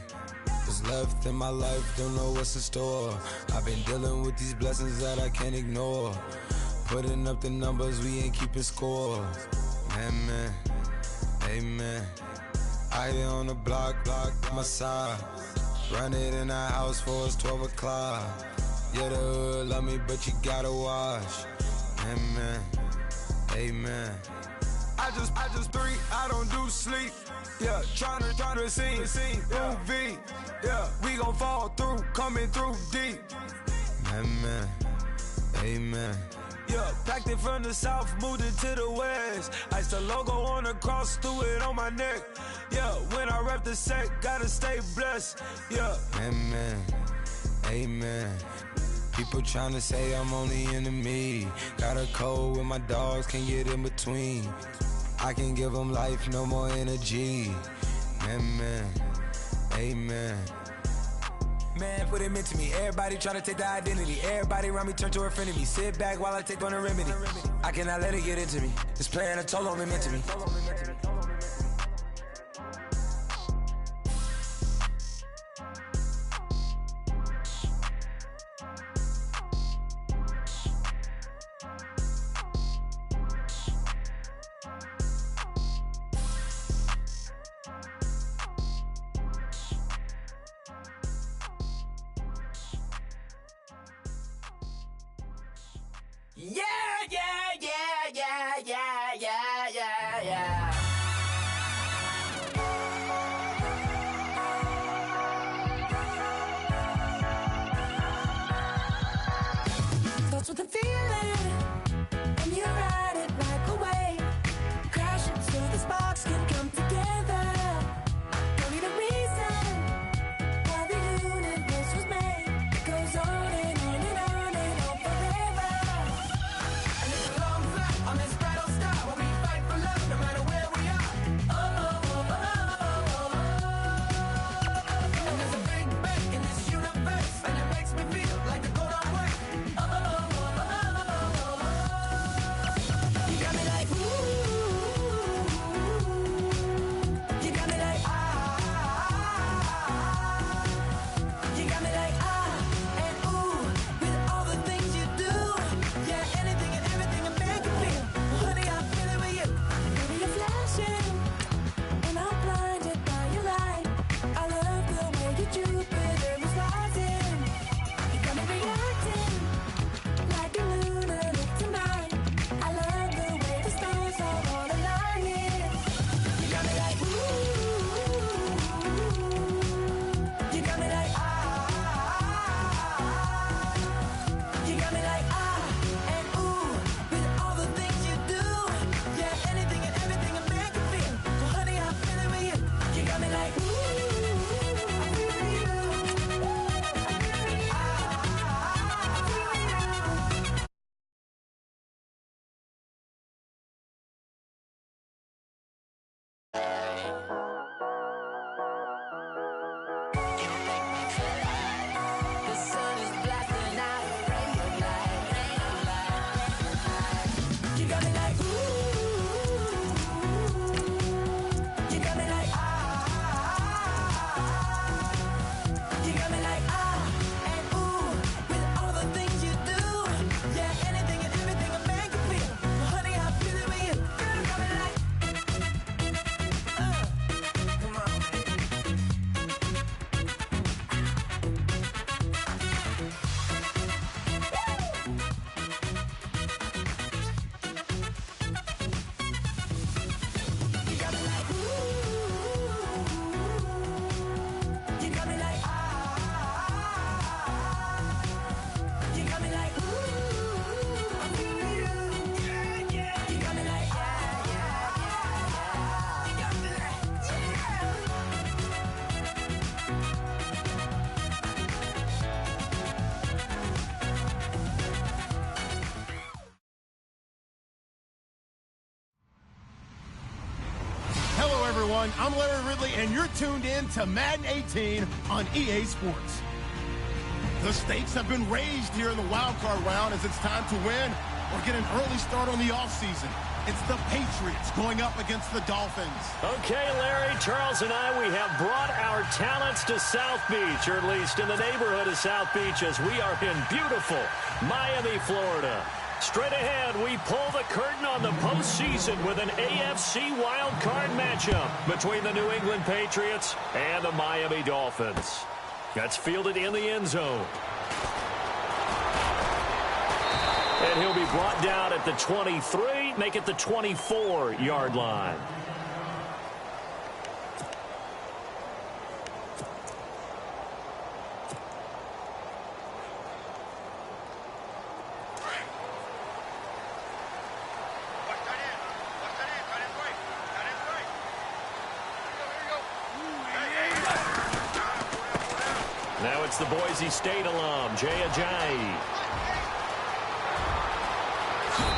What's left in my life, don't know what's in store. I've been dealing with these blessings that I can't ignore. Putting up the numbers, we ain't keeping score. Amen, amen. I here on the block, my side. Run it in the house for us 12 o'clock. Yeah, the hood love me, but you gotta watch. Amen, amen. I just three, I don't do sleep. Yeah, tryna see movie. Yeah, we gon' fall through, coming through deep. Amen, amen. Yeah, packed it from the south, moved it to the west. Iced the logo on the cross, threw it on my neck. Yeah, when I rep the set, gotta stay blessed. Yeah. Amen, amen. People tryna say I'm only enemy. Got a code with my dogs, can't get in between. I can give them life, no more energy. Amen, amen. Man, put it into me. Everybody try to take the identity. Everybody around me turn to a friend of me. Sit back while I take on a remedy. I cannot let it get into me. It's playing a toll on me, meant to me. Starts with a feeling, and you ride it like a wave. Crashing so the sparks can come together. Don't need a reason, everyone. I'm Larry Ridley, and you're tuned in to Madden 18 on EA Sports. The stakes have been raised here in the wild card round as it's time to win or get an early start on the offseason. It's the Patriots going up against the Dolphins. Okay, Larry, Charles and I, we have brought our talents to South Beach, or at least in the neighborhood of South Beach, as we are in beautiful Miami, Florida. Straight ahead, we pull the curtain on the postseason with an AFC wildcard matchup between the New England Patriots and the Miami Dolphins. That's fielded in the end zone. And he'll be brought down at the 23, make it the 24-yard line. Now it's the Boise State alum, RJEEZY.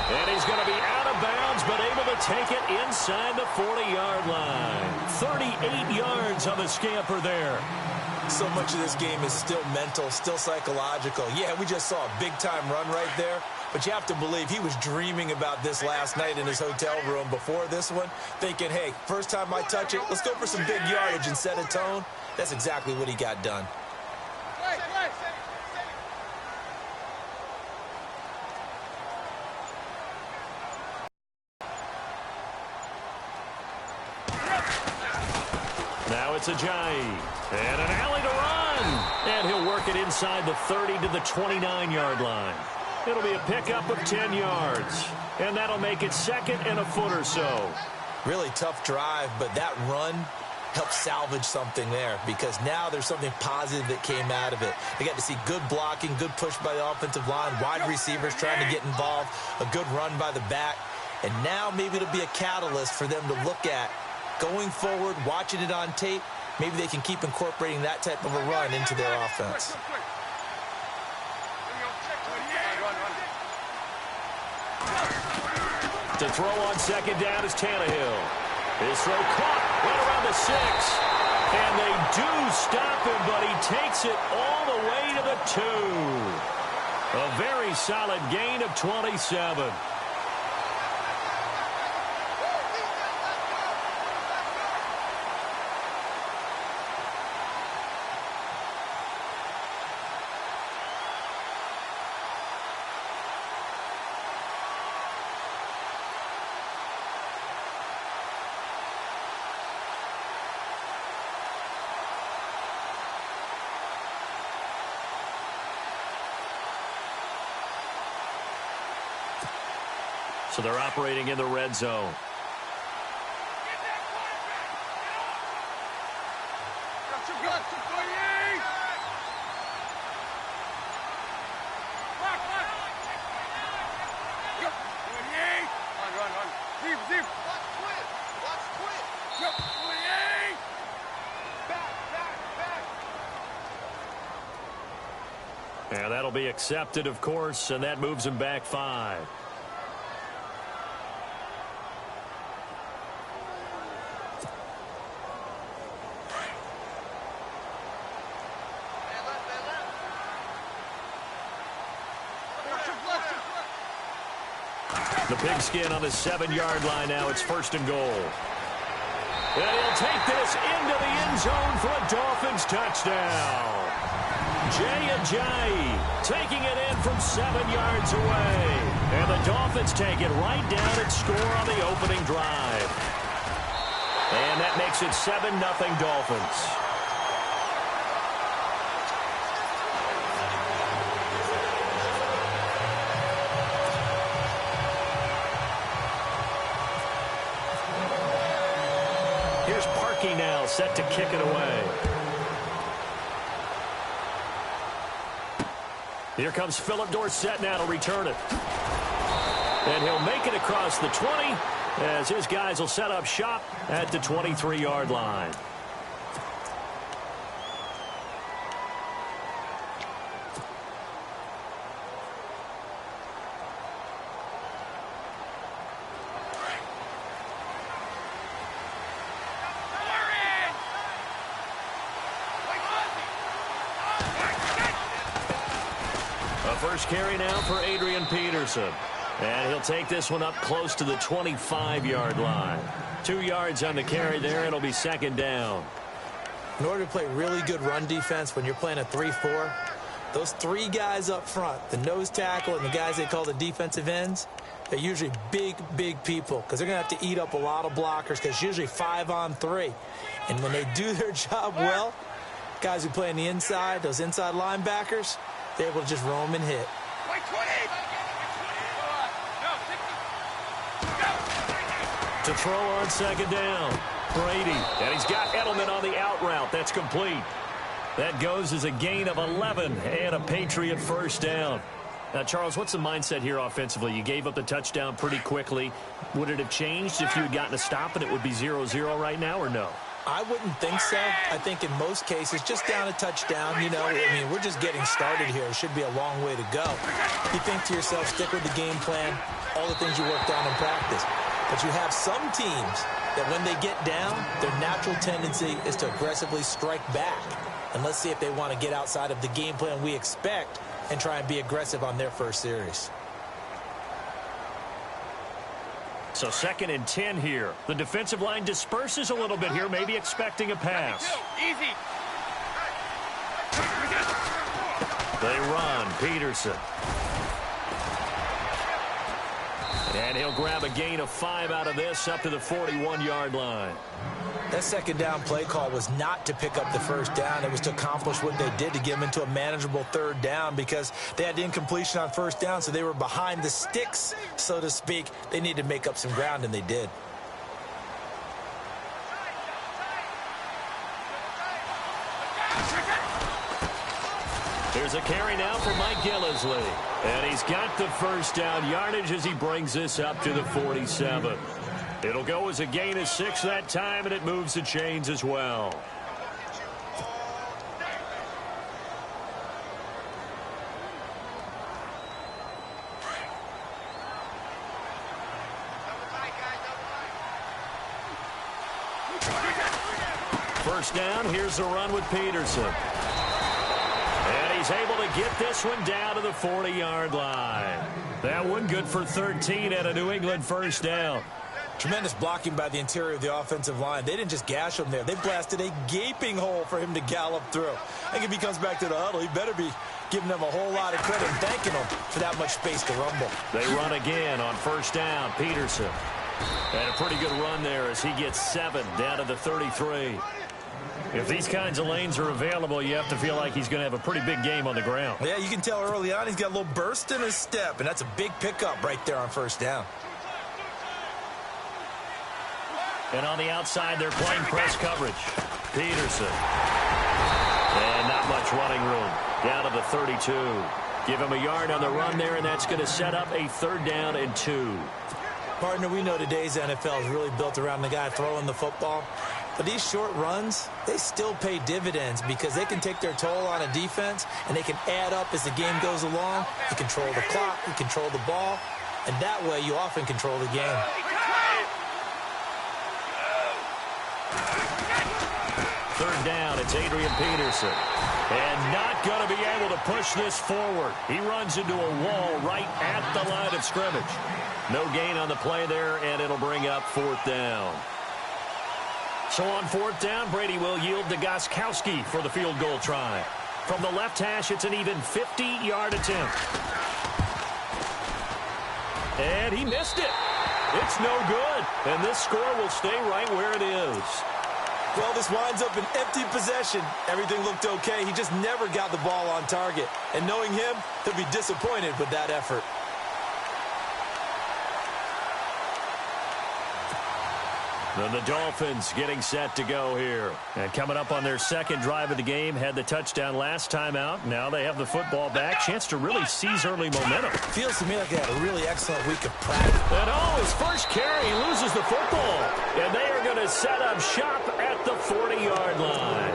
And he's going to be out of bounds, but able to take it inside the 40-yard line. 38 yards on the scamper there. So much of this game is still mental, still psychological. Yeah, we just saw a big-time run right there, but you have to believe he was dreaming about this last night in his hotel room before this one, thinking, hey, first time I touch it, let's go for some big yardage and set a tone. That's exactly what he got done. Now it's Ajayi. And an alley to run. And he'll work it inside the 30 to the 29-yard line. It'll be a pickup of 10 yards. And that'll make it second and a foot or so. Really tough drive, but that run helped salvage something there because now there's something positive that came out of it. They got to see good blocking, good push by the offensive line, wide receivers trying to get involved, a good run by the back. And now maybe it'll be a catalyst for them to look at going forward, watching it on tape. Maybe they can keep incorporating that type of a run into their offense. To throw on second down is Tannehill. His throw caught right around the 6. And they do stop him, but he takes it all the way to the 2. A very solid gain of 27. So they're operating in the red zone. And that'll be accepted, of course, and that moves him back 5. The pigskin on the 7-yard line now. It's 1st and goal. And he'll take this into the end zone for a Dolphins touchdown. RJEEZY taking it in from 7 yards away. And the Dolphins take it right down and score on the opening drive. And that makes it 7-0 Dolphins. Here's Parkey now, set to kick it away. Here comes Philip Dorsett now to return it. And he'll make it across the 20 as his guys will set up shop at the 23-yard line. The first carry now for Adrian Peterson. And he'll take this one up close to the 25-yard line. 2 yards on the carry there. It'll be second down. In order to play really good run defense when you're playing a 3-4, those 3 guys up front, the nose tackle and the guys they call the defensive ends, they're usually big, big people because they're going to have to eat up a lot of blockers because usually 5 on 3. And when they do their job well, guys who play on the inside, those inside linebackers, they're able to just roam and hit. To throw on second down, Brady. And he's got Edelman on the out route. That's complete. That goes as a gain of 11 and a Patriot first down. Now, Charles, what's the mindset here offensively? You gave up the touchdown pretty quickly. Would it have changed if you had gotten a stop and it would be 0-0 right now, or no? I wouldn't think so. I think in most cases, just down a touchdown, you know, I mean, we're just getting started here. It should be a long way to go. You think to yourself, stick with the game plan, all the things you worked on in practice. But you have some teams that when they get down, their natural tendency is to aggressively strike back. And let's see if they want to get outside of the game plan we expect and try and be aggressive on their first series. So 2nd and 10 here. The defensive line disperses a little bit here, maybe expecting a pass. Easy. They run. Peterson. And he'll grab a gain of 5 out of this up to the 41-yard line. That second down play call was not to pick up the first down. It was to accomplish what they did to get them into a manageable 3rd down because they had incompletion on 1st down, so they were behind the sticks, so to speak. They needed to make up some ground, and they did. There's a carry now for Mike Gillisley. And he's got the first down yardage as he brings this up to the 47. It'll go as a gain of 6 that time, and it moves the chains as well. First down, here's the run with Peterson. And he's able to get this one down to the 40-yard line. That one good for 13 at a New England first down. Tremendous blocking by the interior of the offensive line. They didn't just gash him there. They blasted a gaping hole for him to gallop through. I think if he comes back to the huddle, he better be giving them a whole lot of credit and thanking them for that much space to rumble. They run again on first down. Peterson. And a pretty good run there as he gets 7 down to the 33. If these kinds of lanes are available, you have to feel like he's going to have a pretty big game on the ground. Yeah, you can tell early on he's got a little burst in his step, and that's a big pickup right there on first down. And on the outside, they're playing press coverage. Peterson. And not much running room. Down to the 32. Give him a yard on the run there, and that's going to set up a 3rd down and 2. Partner, we know today's NFL is really built around the guy throwing the football. But these short runs, they still pay dividends because they can take their toll on a defense, and they can add up as the game goes along. You control the clock, you control the ball, and that way you often control the game. 3rd down, it's Adrian Peterson. And not going to be able to push this forward. He runs into a wall right at the line of scrimmage. No gain on the play there, and it'll bring up 4th down. So on 4th down, Brady will yield to Gostkowski for the field goal try. From the left hash, it's an even 50-yard attempt. And he missed it. It's no good. And this score will stay right where it is. Well, this winds up an empty possession. Everything looked okay. He just never got the ball on target. And knowing him, he'll be disappointed with that effort. And the Dolphins getting set to go here. And coming up on their 2nd drive of the game, had the touchdown last time out. Now they have the football back. Chance to really seize early momentum. Feels to me like they had a really excellent week of practice. And his first carry, he loses the football. And they are going to set up shop at the 40-yard line.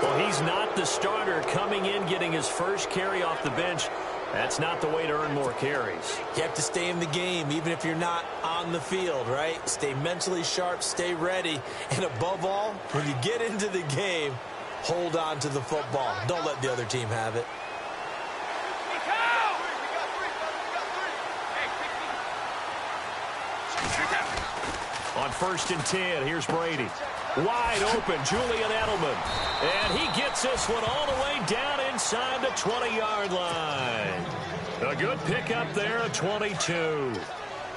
Well, he's not the starter coming in, getting his first carry off the bench. That's not the way to earn more carries. You have to stay in the game, even if you're not on the field, right? Stay mentally sharp, stay ready, and above all, when you get into the game, hold on to the football. Don't let the other team have it. On 1st and 10, here's Brady. Wide open, Julian Edelman. And he gets this one all the way down inside the 20-yard line. A good pickup there at 22.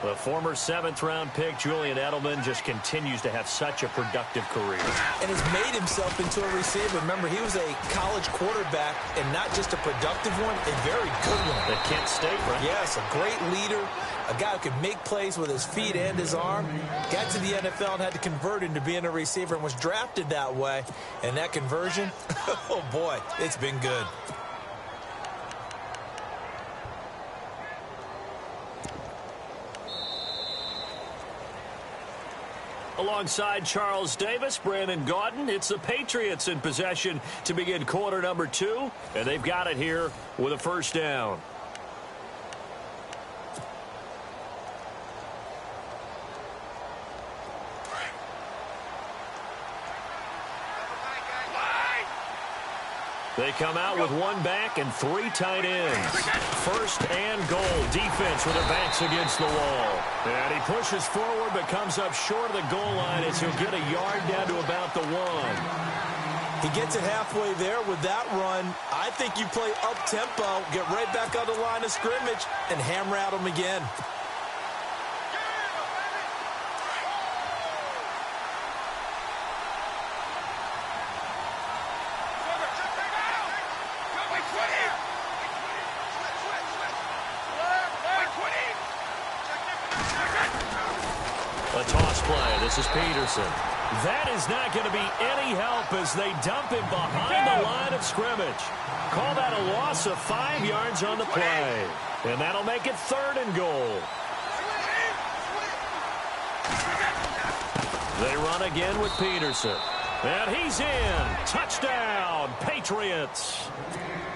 The former 7th-round pick, Julian Edelman, just continues to have such a productive career. And has made himself into a receiver. Remember, he was a college quarterback, and not just a productive one, a very good one. At Kent State, right? Yes, a great leader, a guy who could make plays with his feet and his arm. Got to the NFL and had to convert into being a receiver and was drafted that way. And that conversion, oh boy, it's been good. Alongside Charles Davis, Brandon Gaudin, it's the Patriots in possession to begin quarter number 2, and they've got it here with a 1st down. They come out with 1 back and 3 tight ends. 1st and goal. Defense with their backs against the wall. And he pushes forward but comes up short of the goal line as he'll get a yard down to about the 1. He gets it halfway there with that run. I think you play up-tempo, get right back on the line of scrimmage, and hammer at him again. A toss play. This is Peterson. That is not going to be any help as they dump him behind the line of scrimmage. Call that a loss of 5 yards on the play. And that'll make it 3rd and goal. They run again with Peterson. And he's in. Touchdown, Patriots.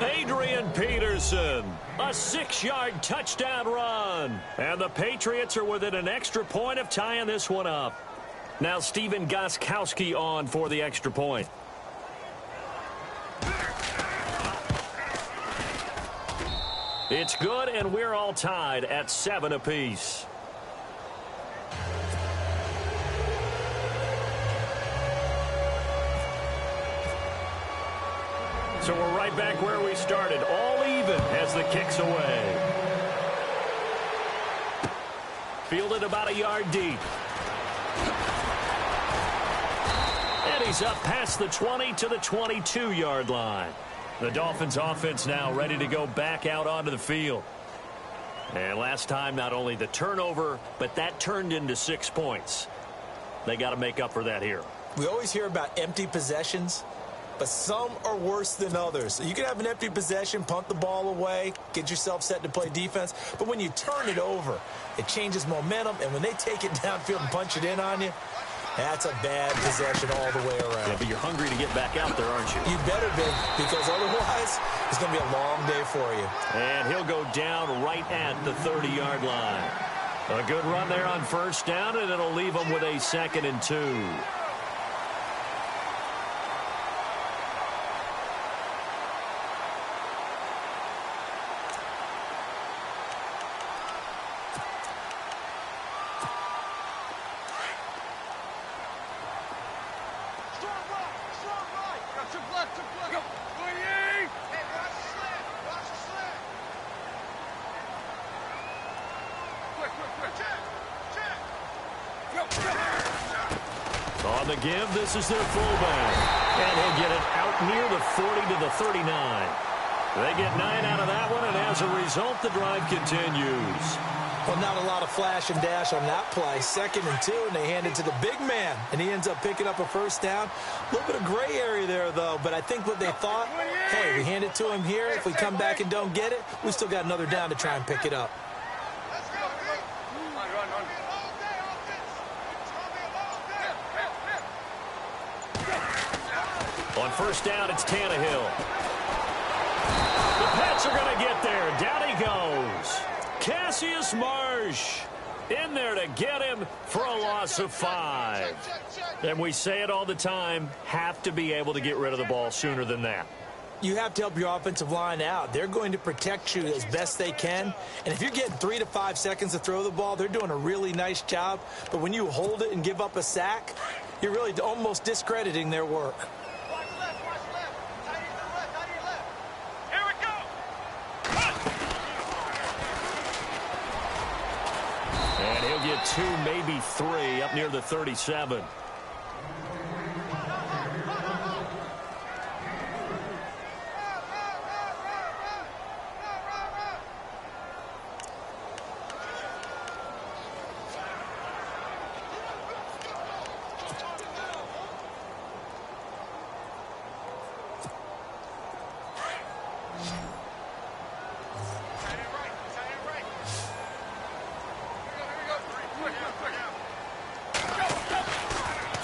Adrian Peterson, a 6-yard touchdown run. And the Patriots are within an extra point of tying this one up. Now Steven Gostkowski on for the extra point. It's good, and we're all tied at 7 apiece. So we're right back where we started, all even as the kick's away. Fielded about a yard deep. And he's up past the 20 to the 22-yard line. The Dolphins offense now ready to go back out onto the field. And last time, not only the turnover, but that turned into 6 points. They got to make up for that here. We always hear about empty possessions, but some are worse than others. You can have an empty possession, punt the ball away, get yourself set to play defense, but when you turn it over, it changes momentum, and when they take it downfield and punch it in on you, that's a bad possession all the way around. Yeah, but you're hungry to get back out there, aren't you? You better be, because otherwise it's going to be a long day for you. And he'll go down right at the 30-yard line. A good run there on 1st down, and it'll leave him with a 2nd and 2. On the give, this is their fullback. And he'll get it out near the 40 to the 39. They get 9 out of that one, and as a result, the drive continues. Well, not a lot of flash and dash on that play. 2nd and 2, and they hand it to the big man, and he ends up picking up a 1st down. A little bit of gray area there, though, but I think what they thought, hey, we hand it to him here. If we come back and don't get it, we still got another down to try and pick it up. On 1st down, it's Tannehill. The Pats are going to get there. Down he goes. Cassius Marsh in there to get him for a loss of 5. And we say it all the time, have to be able to get rid of the ball sooner than that. You have to help your offensive line out. They're going to protect you as best they can. And if you're getting 3 to 5 seconds to throw the ball, they're doing a really nice job. But when you hold it and give up a sack, you're really almost discrediting their work. Watch left, watch left. Tight to the left, tight to your left. Here we go. And he'll get 2, maybe 3 up near the 37.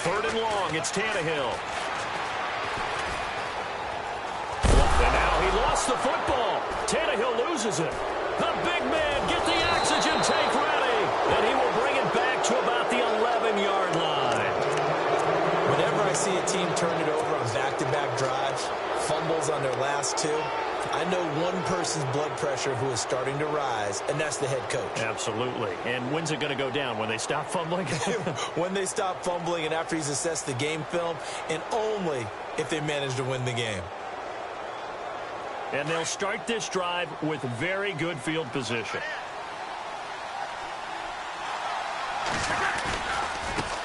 Third and long, it's Tannehill. And now he lost the football. Tannehill loses it. The big man, get the oxygen tank ready. And he will bring it back to about the 11-yard line. Whenever I see a team turn it over on back-to-back drives, fumbles on their last 2, I know one person's blood pressure who is starting to rise, and that's the head coach. Absolutely. And when's it going to go down? When they stop fumbling? When they stop fumbling and after he's assessed the game film, and only if they manage to win the game. And they'll start this drive with very good field position.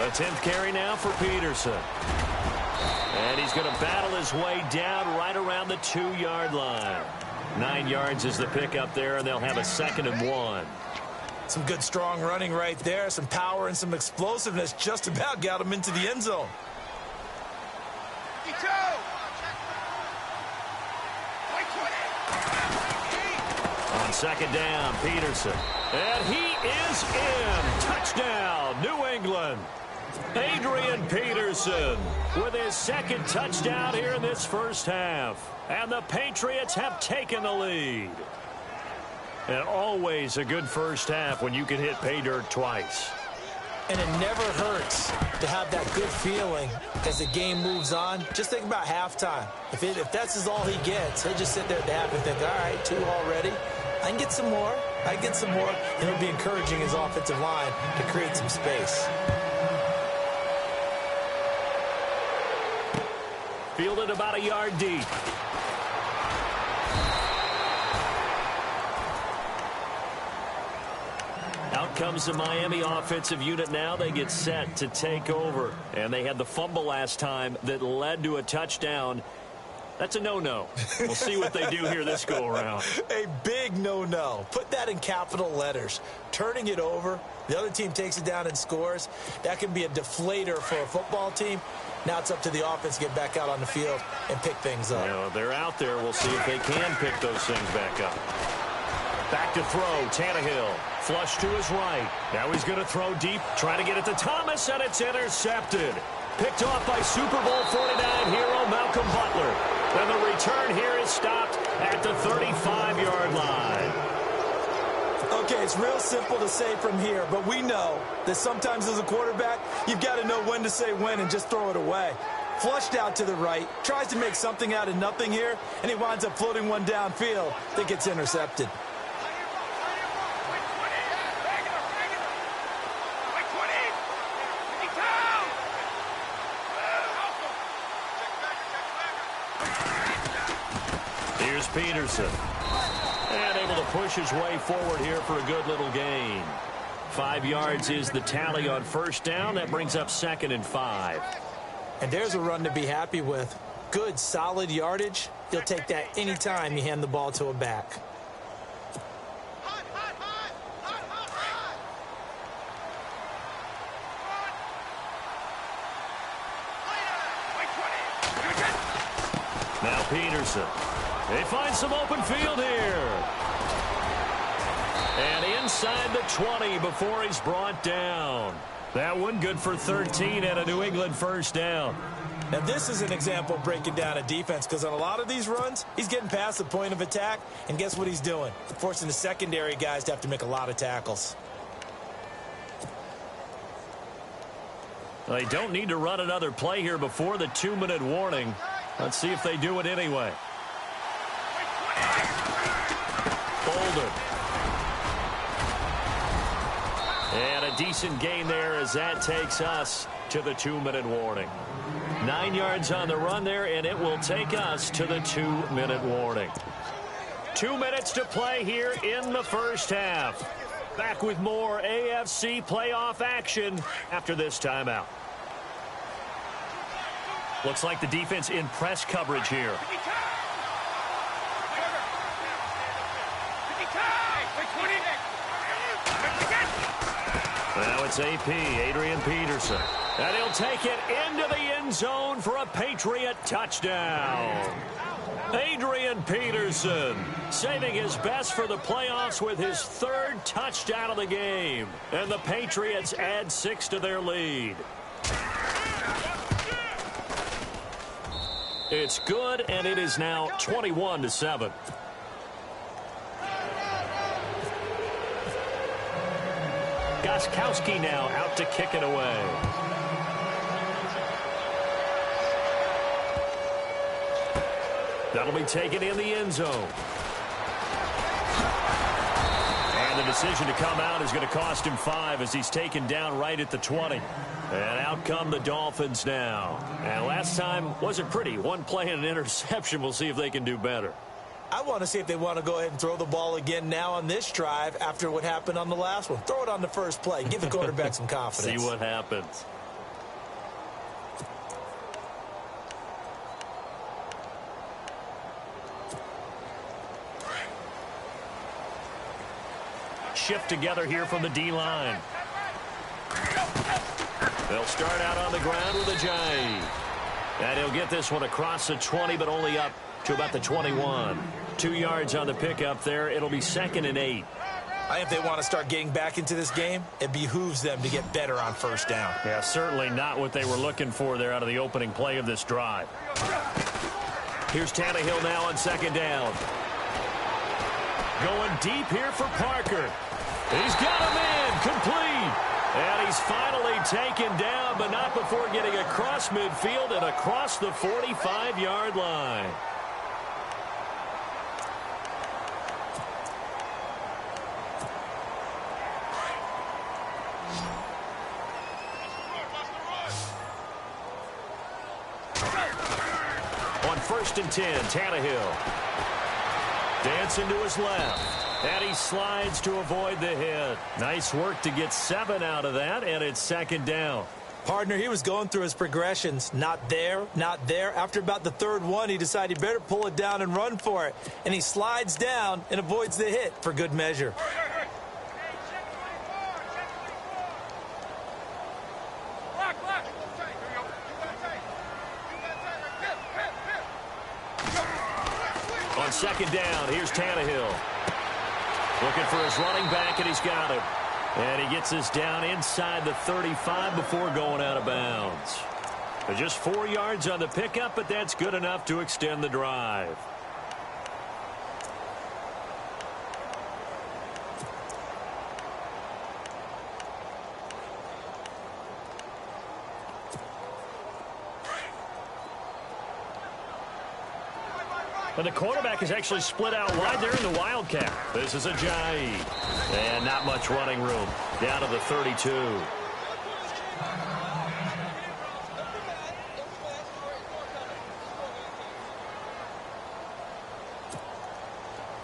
A 10th carry now for Peterson. And he's going to battle his way down right around the 2-yard line. 9 yards is the pickup there, and they'll have a 2nd and 1. Some good, strong running right there. Some power and some explosiveness just about got him into the end zone. On 2nd down, Peterson. And he is in. Touchdown, New England. Adrian Peterson with his 2nd touchdown here in this first half. And the Patriots have taken the lead. And always a good first half when you can hit pay dirt twice. And it never hurts to have that good feeling as the game moves on. Just think about halftime. If that's all he gets, he'll just sit there at the half and think, all right, 2 already. I can get some more. I can get some more. And he'll be encouraging his offensive line to create some space. Fielded about a yard deep. Out comes the Miami offensive unit now. They get set to take over. And they had the fumble last time that led to a touchdown. That's a no-no. We'll see what they do here this go-around. A big no-no. Put that in capital letters. Turning it over, the other team takes it down and scores. That can be a deflator for a football team. Now it's up to the offense to get back out on the field and pick things up. Yeah, they're out there. We'll see if they can pick those things back up. Back to throw, Tannehill. Flush to his right. Now he's going to throw deep, trying to get it to Thomas, and it's intercepted. Picked off by Super Bowl 49 hero Malcolm Butler. And the return here is stopped at the 35-yard line. Okay, it's real simple to say from here, but we know that sometimes as a quarterback, you've got to know when to say when and just throw it away. Flushed out to the right, tries to make something out of nothing here, and he winds up floating one downfield that gets intercepted. Here's Peterson. And able to push his way forward here for a good little gain. 5 yards is the tally on first down. That brings up 2nd and 5. And there's a run to be happy with. Good, solid yardage. You'll take that anytime you hand the ball to a back. Now Peterson. They find some open field here. And inside the 20 before he's brought down. That one good for 13 and a New England first down. Now this is an example of breaking down a defense, because on a lot of these runs, he's getting past the point of attack, and guess what he's doing? Forcing the secondary guys to have to make a lot of tackles. They don't need to run another play here before the 2-minute warning. Let's see if they do it anyway. fielded. And a decent gain there as that takes us to the 2-minute warning. 9 yards on the run there, and it will take us to the 2-minute warning. 2 minutes to play here in the first half. Back with more AFC playoff action after this timeout. Looks like the defense in press coverage here. Now it's AP, Adrian Peterson. And he'll take it into the end zone for a Patriot touchdown. Adrian Peterson saving his best for the playoffs with his 3rd touchdown of the game. And the Patriots add 6 to their lead. It's good, and it is now 21-7. Gostkowski now out to kick it away. That'll be taken in the end zone. And the decision to come out is going to cost him 5 as he's taken down right at the 20. And out come the Dolphins now. And last time wasn't pretty. One play and an interception. We'll see if they can do better. I want to see if they want to go ahead and throw the ball again now on this drive after what happened on the last one. Throw it on the first play. Give the quarterback some confidence. See what happens. Shift together here from the D-line. They'll start out on the ground with Ajayi. And he'll get this one across the 20, but only up to about the 21. 2 yards on the pickup there. It'll be 2nd and 8. I think if they want to start getting back into this game, it behooves them to get better on first down. Yeah, certainly not what they were looking for there out of the opening play of this drive. Here's Tannehill now on 2nd down. Going deep here for Parker. He's got a man complete. And he's finally taken down, but not before getting across midfield and across the 45-yard line. On 1st and 10, Tannehill. Dancing to his left. And he slides to avoid the hit. Nice work to get 7 out of that, and it's 2nd down. Partner, he was going through his progressions. Not there, not there. After about the 3rd one, he decided he better pull it down and run for it. And he slides down and avoids the hit for good measure. On 2nd down, here's Tannehill. Looking for his running back, and he's got him. And he gets us down inside the 35 before going out of bounds. Just 4 yards on the pickup, but that's good enough to extend the drive. And the quarterback is actually split out wide there in the Wildcat. This is Ajayi. And not much running room. Down to the 32.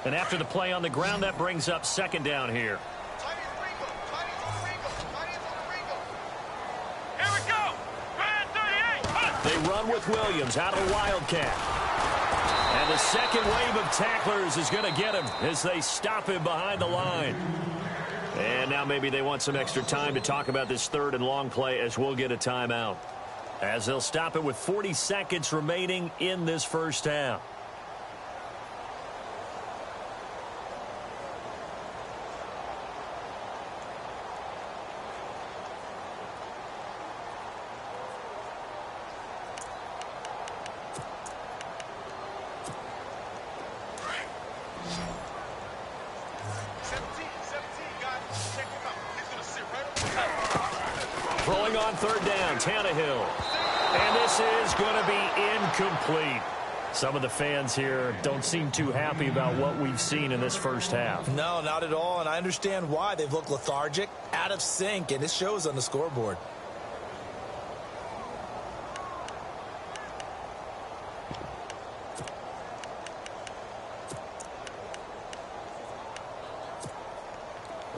And after the play on the ground, that brings up 2nd down here. Here we go. They run with Williams out of the Wildcat. And the second wave of tacklers is going to get him as they stop him behind the line. And now maybe they want some extra time to talk about this 3rd and long play as we'll get a timeout. As they'll stop it with 40 seconds remaining in this first half. Throwing on 3rd down, Tannehill. And this is going to be incomplete. Some of the fans here don't seem too happy about what we've seen in this first half. No, not at all, and I understand why. They've looked lethargic, out of sync, and it shows on the scoreboard.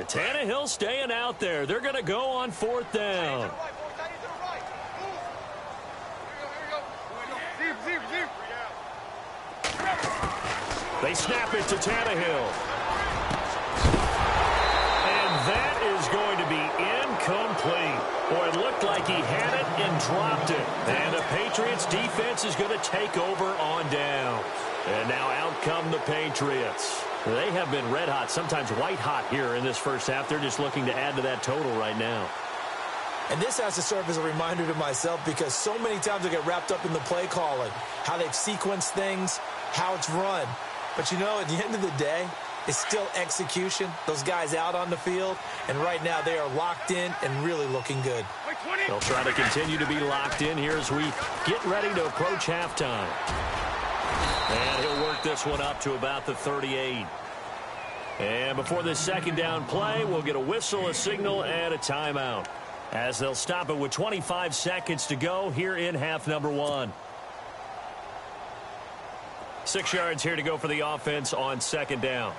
Tannehill staying out there. They're going to go on 4th down. They snap it to Tannehill. And that is going to be incomplete. Boy, it looked like he had it and dropped it. And the Patriots defense is going to take over on down. And now out come the Patriots. They have been red hot, sometimes white hot here in this first half. They're just looking to add to that total right now. And this has to serve as a reminder to myself because so many times I get wrapped up in the play calling, how they've sequenced things, how it's run. But, you know, at the end of the day, it's still execution. Those guys out on the field, and right now they are locked in and really looking good. They'll try to continue to be locked in here as we get ready to approach halftime. And he'll work this one up to about the 38. And before this second down play, we'll get a whistle, a signal, and a timeout, as they'll stop it with 25 seconds to go here in half number 1. 6 yards here to go for the offense on second down.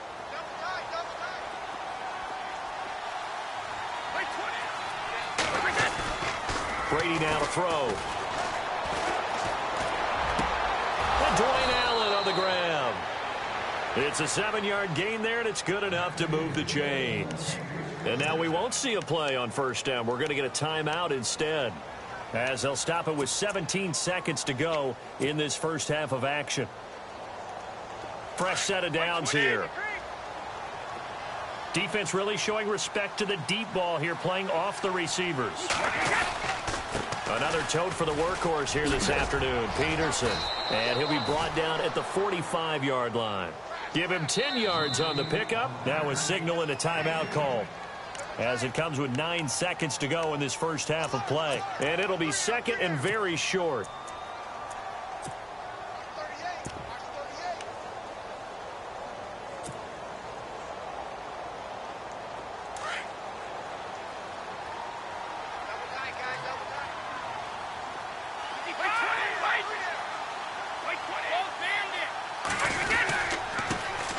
Brady now to throw. And Dwayne Allen on the ground. It's a 7-yard gain there, and it's good enough to move the chains. And now we won't see a play on first down. We're going to get a timeout instead, as they'll stop it with 17 seconds to go in this first half of action. Fresh set of downs here. Defense really showing respect to the deep ball here, playing off the receivers. Another tote for the workhorse here this afternoon, Peterson. And he'll be brought down at the 45-yard line. Give him 10 yards on the pickup. That was signaling a timeout call, as it comes with 9 seconds to go in this first half of play. And it'll be second and very short.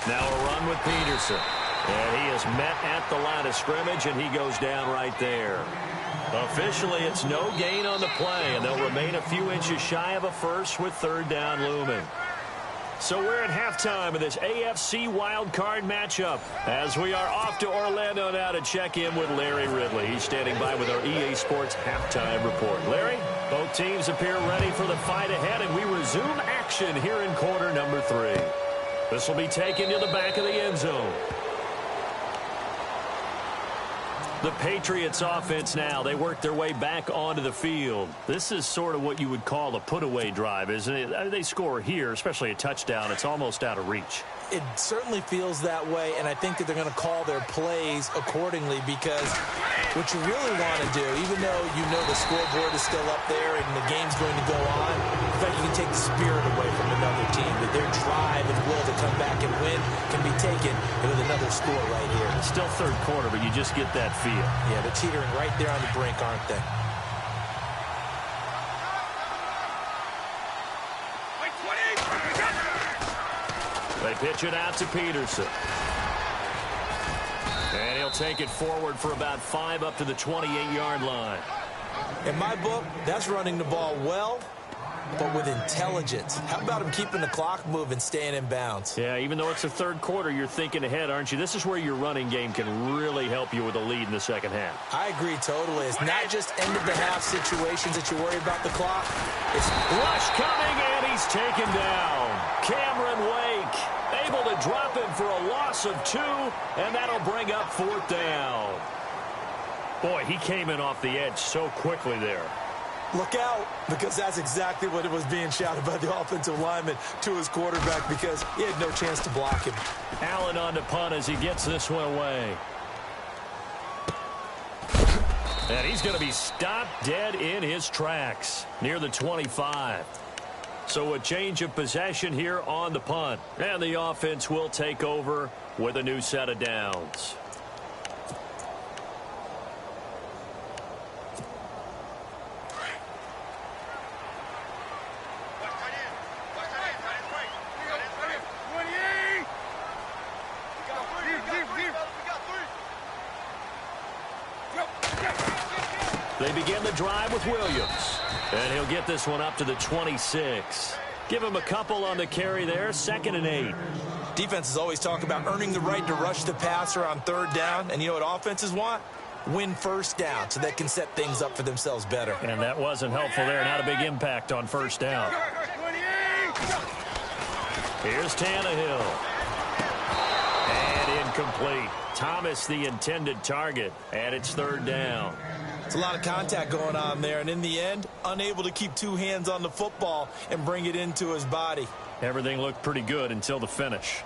Now a run with Peterson. And he is met at the line of scrimmage, and he goes down right there. Officially, it's no gain on the play, and they'll remain a few inches shy of a first with third down looming. So we're at halftime of this AFC wildcard matchup, as we are off to Orlando now to check in with Larry Ridley. He's standing by with our EA Sports halftime report. Larry, both teams appear ready for the fight ahead, and we resume action here in quarter number 3. This will be taken to the back of the end zone. The Patriots offense now, they work their way back onto the field. This is sort of what you would call a put-away drive, isn't it? They score here, especially a touchdown. It's almost out of reach. It certainly feels that way, and I think that they're going to call their plays accordingly, because what you really want to do, even though you know the scoreboard is still up there and the game's going to go on, in fact, you can take the spirit away from another team. That their drive and will to come back and win can be taken with another score right here. It's still third quarter, but you just get that feel. Yeah, they're teetering right there on the brink, aren't they? They pitch it out to Peterson. And he'll take it forward for about 5 up to the 28-yard line. In my book, that's running the ball well, but with intelligence. How about him keeping the clock moving, staying in bounds? Yeah, even though it's the third quarter, you're thinking ahead, aren't you? This is where your running game can really help you with a lead in the second half. I agree totally. It's not just end-of-the-half situations that you worry about the clock. It's rush coming, and he's taken down. Cameron Wake able to drop him for a loss of 2, and that'll bring up 4th down. Boy, he came in off the edge so quickly there. Look out, because that's exactly what it was being shouted by the offensive lineman to his quarterback, because he had no chance to block him. Allen on the punt as he gets this one away. And he's going to be stopped dead in his tracks near the 25. So a change of possession here on the punt. And the offense will take over with a new set of downs. They begin the drive with Williams. And he'll get this one up to the 26. Give him a couple on the carry there. 2nd and 8. Defenses always talk about earning the right to rush the passer on 3rd down. And you know what offenses want? Win 1st down so they can set things up for themselves better. And that wasn't helpful there. Not a big impact on 1st down. Here's Tannehill. And incomplete. Thomas the intended target. And it's 3rd down. It's a lot of contact going on there, and in the end, unable to keep 2 hands on the football and bring it into his body. Everything looked pretty good until the finish.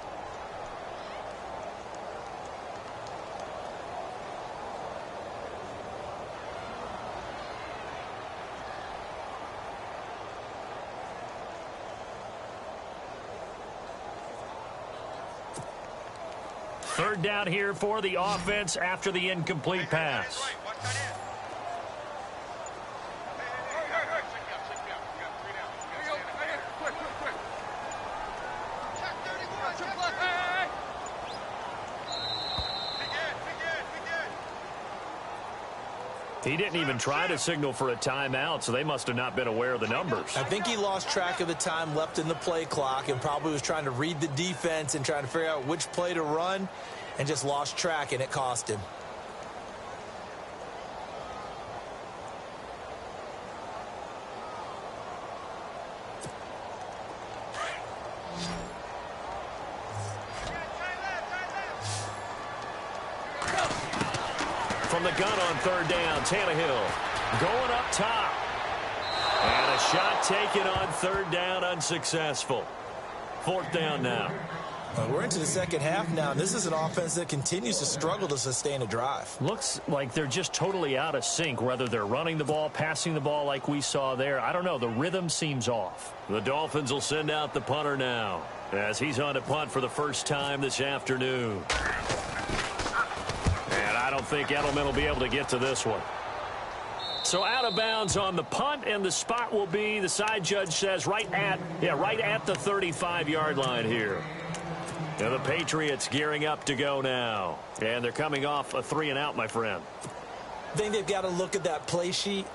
Third down here for the offense after the incomplete pass. He didn't even try to signal for a timeout, so they must have not been aware of the numbers. I think he lost track of the time left in the play clock and probably was trying to read the defense and trying to figure out which play to run and just lost track, and it cost him. From the gun on 3rd down, Tannehill going up top. And a shot taken on 3rd down, unsuccessful. 4th down now. We're into the 2nd half now, and this is an offense that continues to struggle to sustain a drive. Looks like they're just totally out of sync, whether they're running the ball, passing the ball like we saw there. I don't know. The rhythm seems off. The Dolphins will send out the punter now as he's on to punt for the first time this afternoon. And I don't think Edelman will be able to get to this one. So out of bounds on the punt, and the spot will be, the side judge says, right at the 35-yard line here. And the Patriots gearing up to go now. And they're coming off a 3-and-out, my friend. I think they've got to look at that play sheet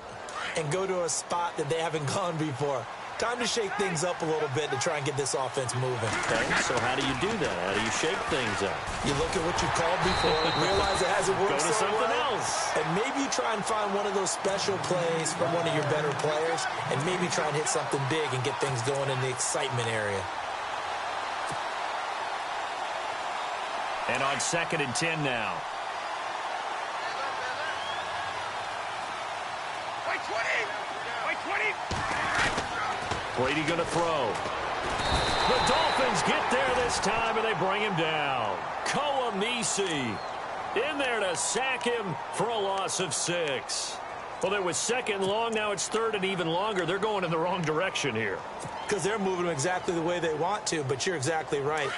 and go to a spot that they haven't gone before. Time to shake things up a little bit to try and get this offense moving. Okay, so how do you do that? How do you shake things up? You look at what you called before, realize it hasn't worked so something well, else. And maybe you try and find one of those special plays from one of your better players, and maybe try and hit something big and get things going in the excitement area. And on 2nd and 10 now. Wait 20! Wait 20! Brady going to throw. The Dolphins get there this time, and they bring him down. Koamisi in there to sack him for a loss of 6. Well, there was 2nd and long. Now it's 3rd and even longer. They're going in the wrong direction here. Because they're moving them exactly the way they want to, but you're exactly right.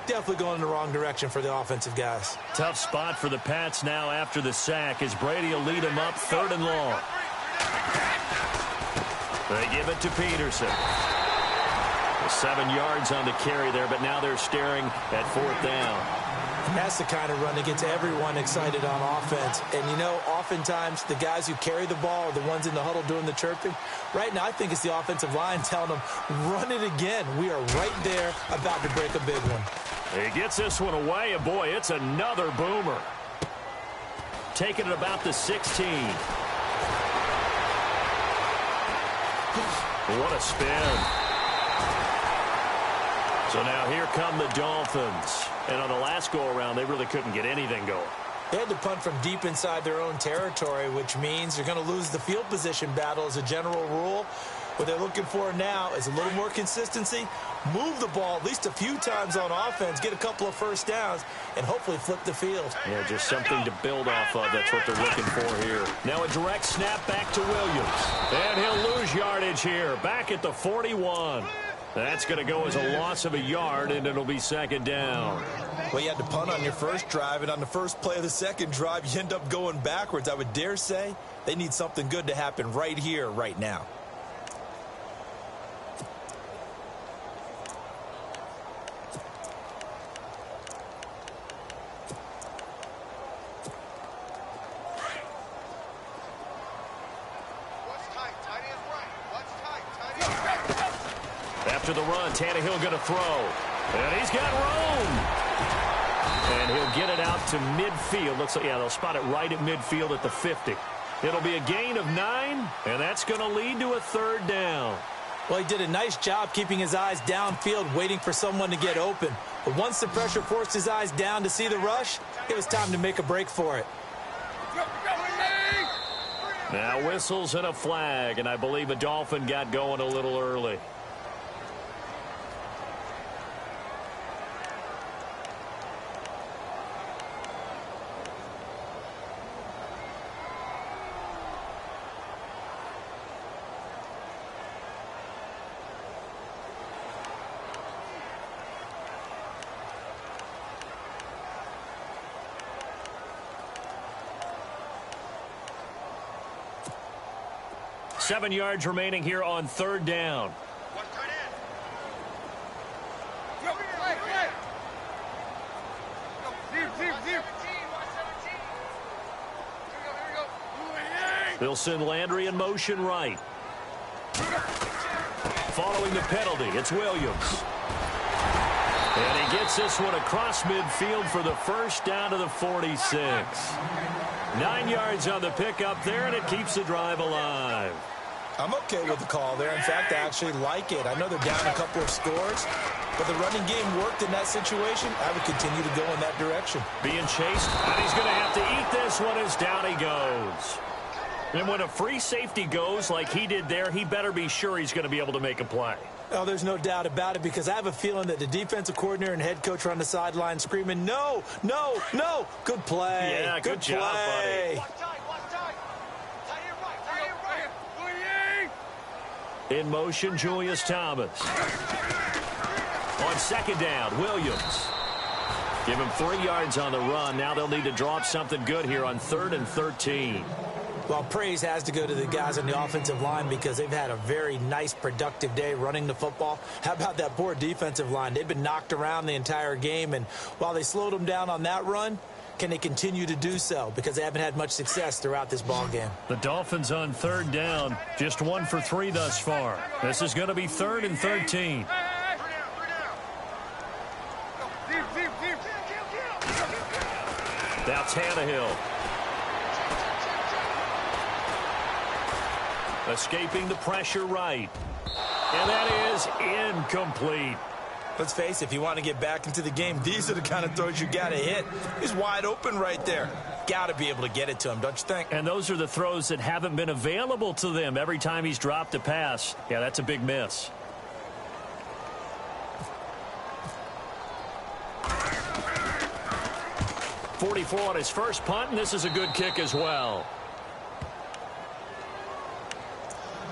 Definitely going in the wrong direction for the offensive guys. Tough spot for the Pats now after the sack as Brady will lead them up 3rd and long. They give it to Peterson. 7 yards on the carry there, but now they're staring at 4th down. And that's the kind of run that gets everyone excited on offense. And, you know, oftentimes the guys who carry the ball are the ones in the huddle doing the chirping. Right now, I think it's the offensive line telling them, run it again. We are right there about to break a big one. He gets this one away, and boy, it's another boomer. Taking it about the 16. What a spin. So now here come the Dolphins. And on the last go-around, they really couldn't get anything going. They had to punt from deep inside their own territory, which means they're going to lose the field position battle as a general rule. What they're looking for now is a little more consistency, move the ball at least a few times on offense, get a couple of first downs, and hopefully flip the field. Yeah, just something to build off of. That's what they're looking for here. Now a direct snap back to Williams. And he'll lose yardage here. Back at the 41. That's going to go as a loss of a yard, and it'll be second down. Well, you had to punt on your first drive, and on the first play of the second drive, you end up going backwards. I would dare say they need something good to happen right here, right now. After the run, Tannehill going to throw. And he's got room. And he'll get it out to midfield. Looks like, yeah, they'll spot it right at midfield at the 50. It'll be a gain of 9, and that's going to lead to a third down. Well, he did a nice job keeping his eyes downfield, waiting for someone to get open. But once the pressure forced his eyes down to see the rush, it was time to make a break for it. Now whistles and a flag, and I believe a Dolphin got going a little early. Seven yards remaining here on third down. They'll send Landry in motion right. Following the penalty, it's Williams. And he gets this one across midfield for the first down to the 46. 9 yards on the pickup there, and it keeps the drive alive. I'm okay with the call there. In fact, I actually like it. I know they're down a couple of scores, but the running game worked in that situation. I would continue to go in that direction. Being chased, and he's going to have to eat this one as down he goes. And when a free safety goes like he did there, he better be sure he's going to be able to make a play. Oh, there's no doubt about it, because I have a feeling that the defensive coordinator and head coach are on the sideline screaming, no, no, no. Good play. Yeah, good job, buddy. In motion, Julius Thomas. On second down, Williams. Give him 3 yards on the run. Now they'll need to draw up something good here on 3rd and 13. Well, praise has to go to the guys on the offensive line, because they've had a very nice, productive day running the football. How about that poor defensive line? They've been knocked around the entire game, and while they slowed them down on that run, can they continue to do so? Because they haven't had much success throughout this ball game. The Dolphins on third down, just 1 for 3 thus far. This is going to be 3rd and 13. Now Tannehill. Escaping the pressure right. And that is incomplete. Let's face it, if you want to get back into the game, these are the kind of throws you got to hit. He's wide open right there. Got to be able to get it to him, don't you think? And those are the throws that haven't been available to them every time he's dropped a pass. Yeah, that's a big miss. .44 on his first punt, and this is a good kick as well.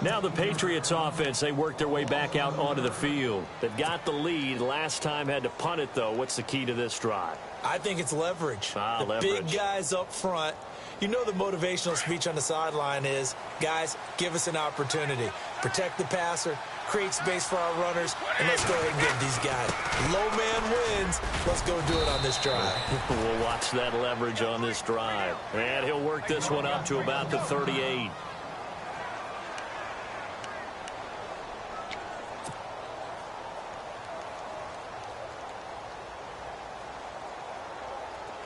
Now the Patriots offense, they worked their way back out onto the field. They've got the lead. Last time had to punt it, though. What's the key to this drive? I think it's leverage. Leverage. Big guys up front. You know the motivational speech on the sideline is, guys, give us an opportunity. Protect the passer, create space for our runners, and let's go ahead and get these guys. Low man wins. Let's go do it on this drive. We'll watch that leverage on this drive. And he'll work this one up to about the 38.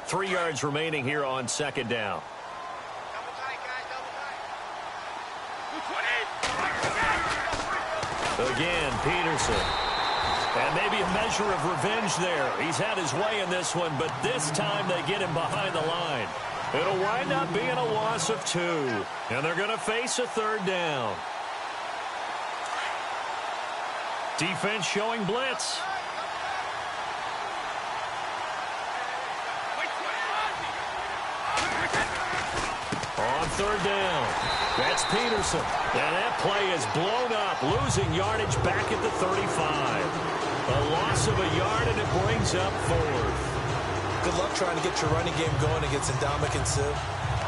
Three yards remaining here on second down. Again, Peterson. And maybe a measure of revenge there. He's had his way in this one, but this time they get him behind the line. It'll wind up being a loss of 2. And they're going to face a third down. Defense showing blitz. On third down, that's Peterson. And that play is blown up, losing yardage back at the 35. A loss of a yard, and it brings up fourth. Good luck trying to get your running game going against Ndamukong Suh.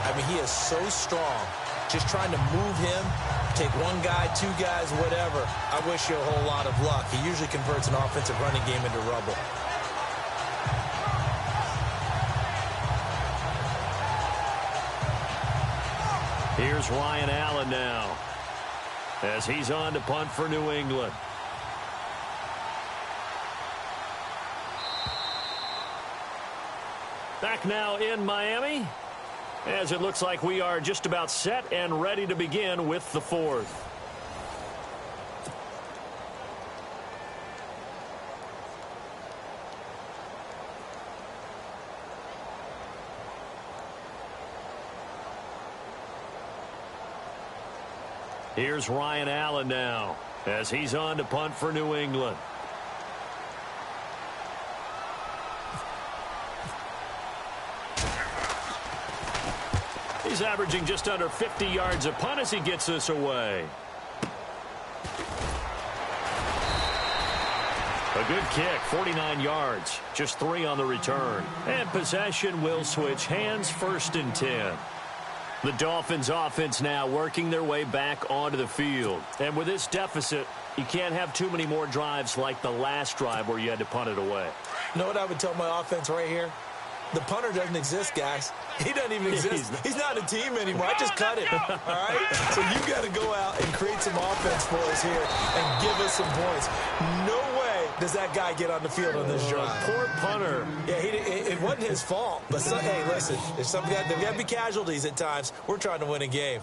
I mean, he is so strong. Just trying to move him, take one guy, two guys, whatever. I wish you a whole lot of luck. He usually converts an offensive running game into rubble. Here's Ryan Allen now, as he's on to punt for New England. Back now in Miami, as it looks like we are just about set and ready to begin with the fourth. Here's Ryan Allen now, as he's on to punt for New England. He's averaging just under 50 yards a punt as he gets this away. A good kick, 49 yards, just 3 on the return. And possession will switch hands, 1st and 10. The Dolphins offense now working their way back onto the field. And with this deficit, you can't have too many more drives like the last drive where you had to punt it away. You know what I would tell my offense right here? The punter doesn't exist, guys. He doesn't even exist. He's not a team anymore. I just cut it. All right? So you got to go out and create some offense for us here and give us some points. No way does that guy get on the field on this drive. Poor punter. Yeah, it wasn't his fault. But, hey, listen, there's got to be casualties at times. We're trying to win a game.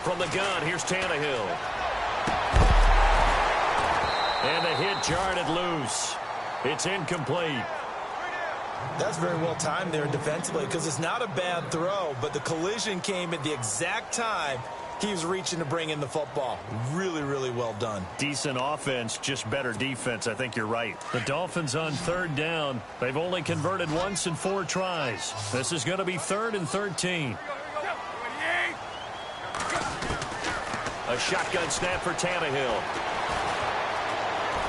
From the gun, here's Tannehill. And the hit jarred it loose. It's incomplete. That's very well timed there defensively because it's not a bad throw, but the collision came at the exact time he was reaching to bring in the football. Really, really well done. Decent offense, just better defense. I think you're right. The Dolphins on third down. They've only converted once in 4 tries. This is going to be 3rd and 13. A shotgun snap for Tannehill.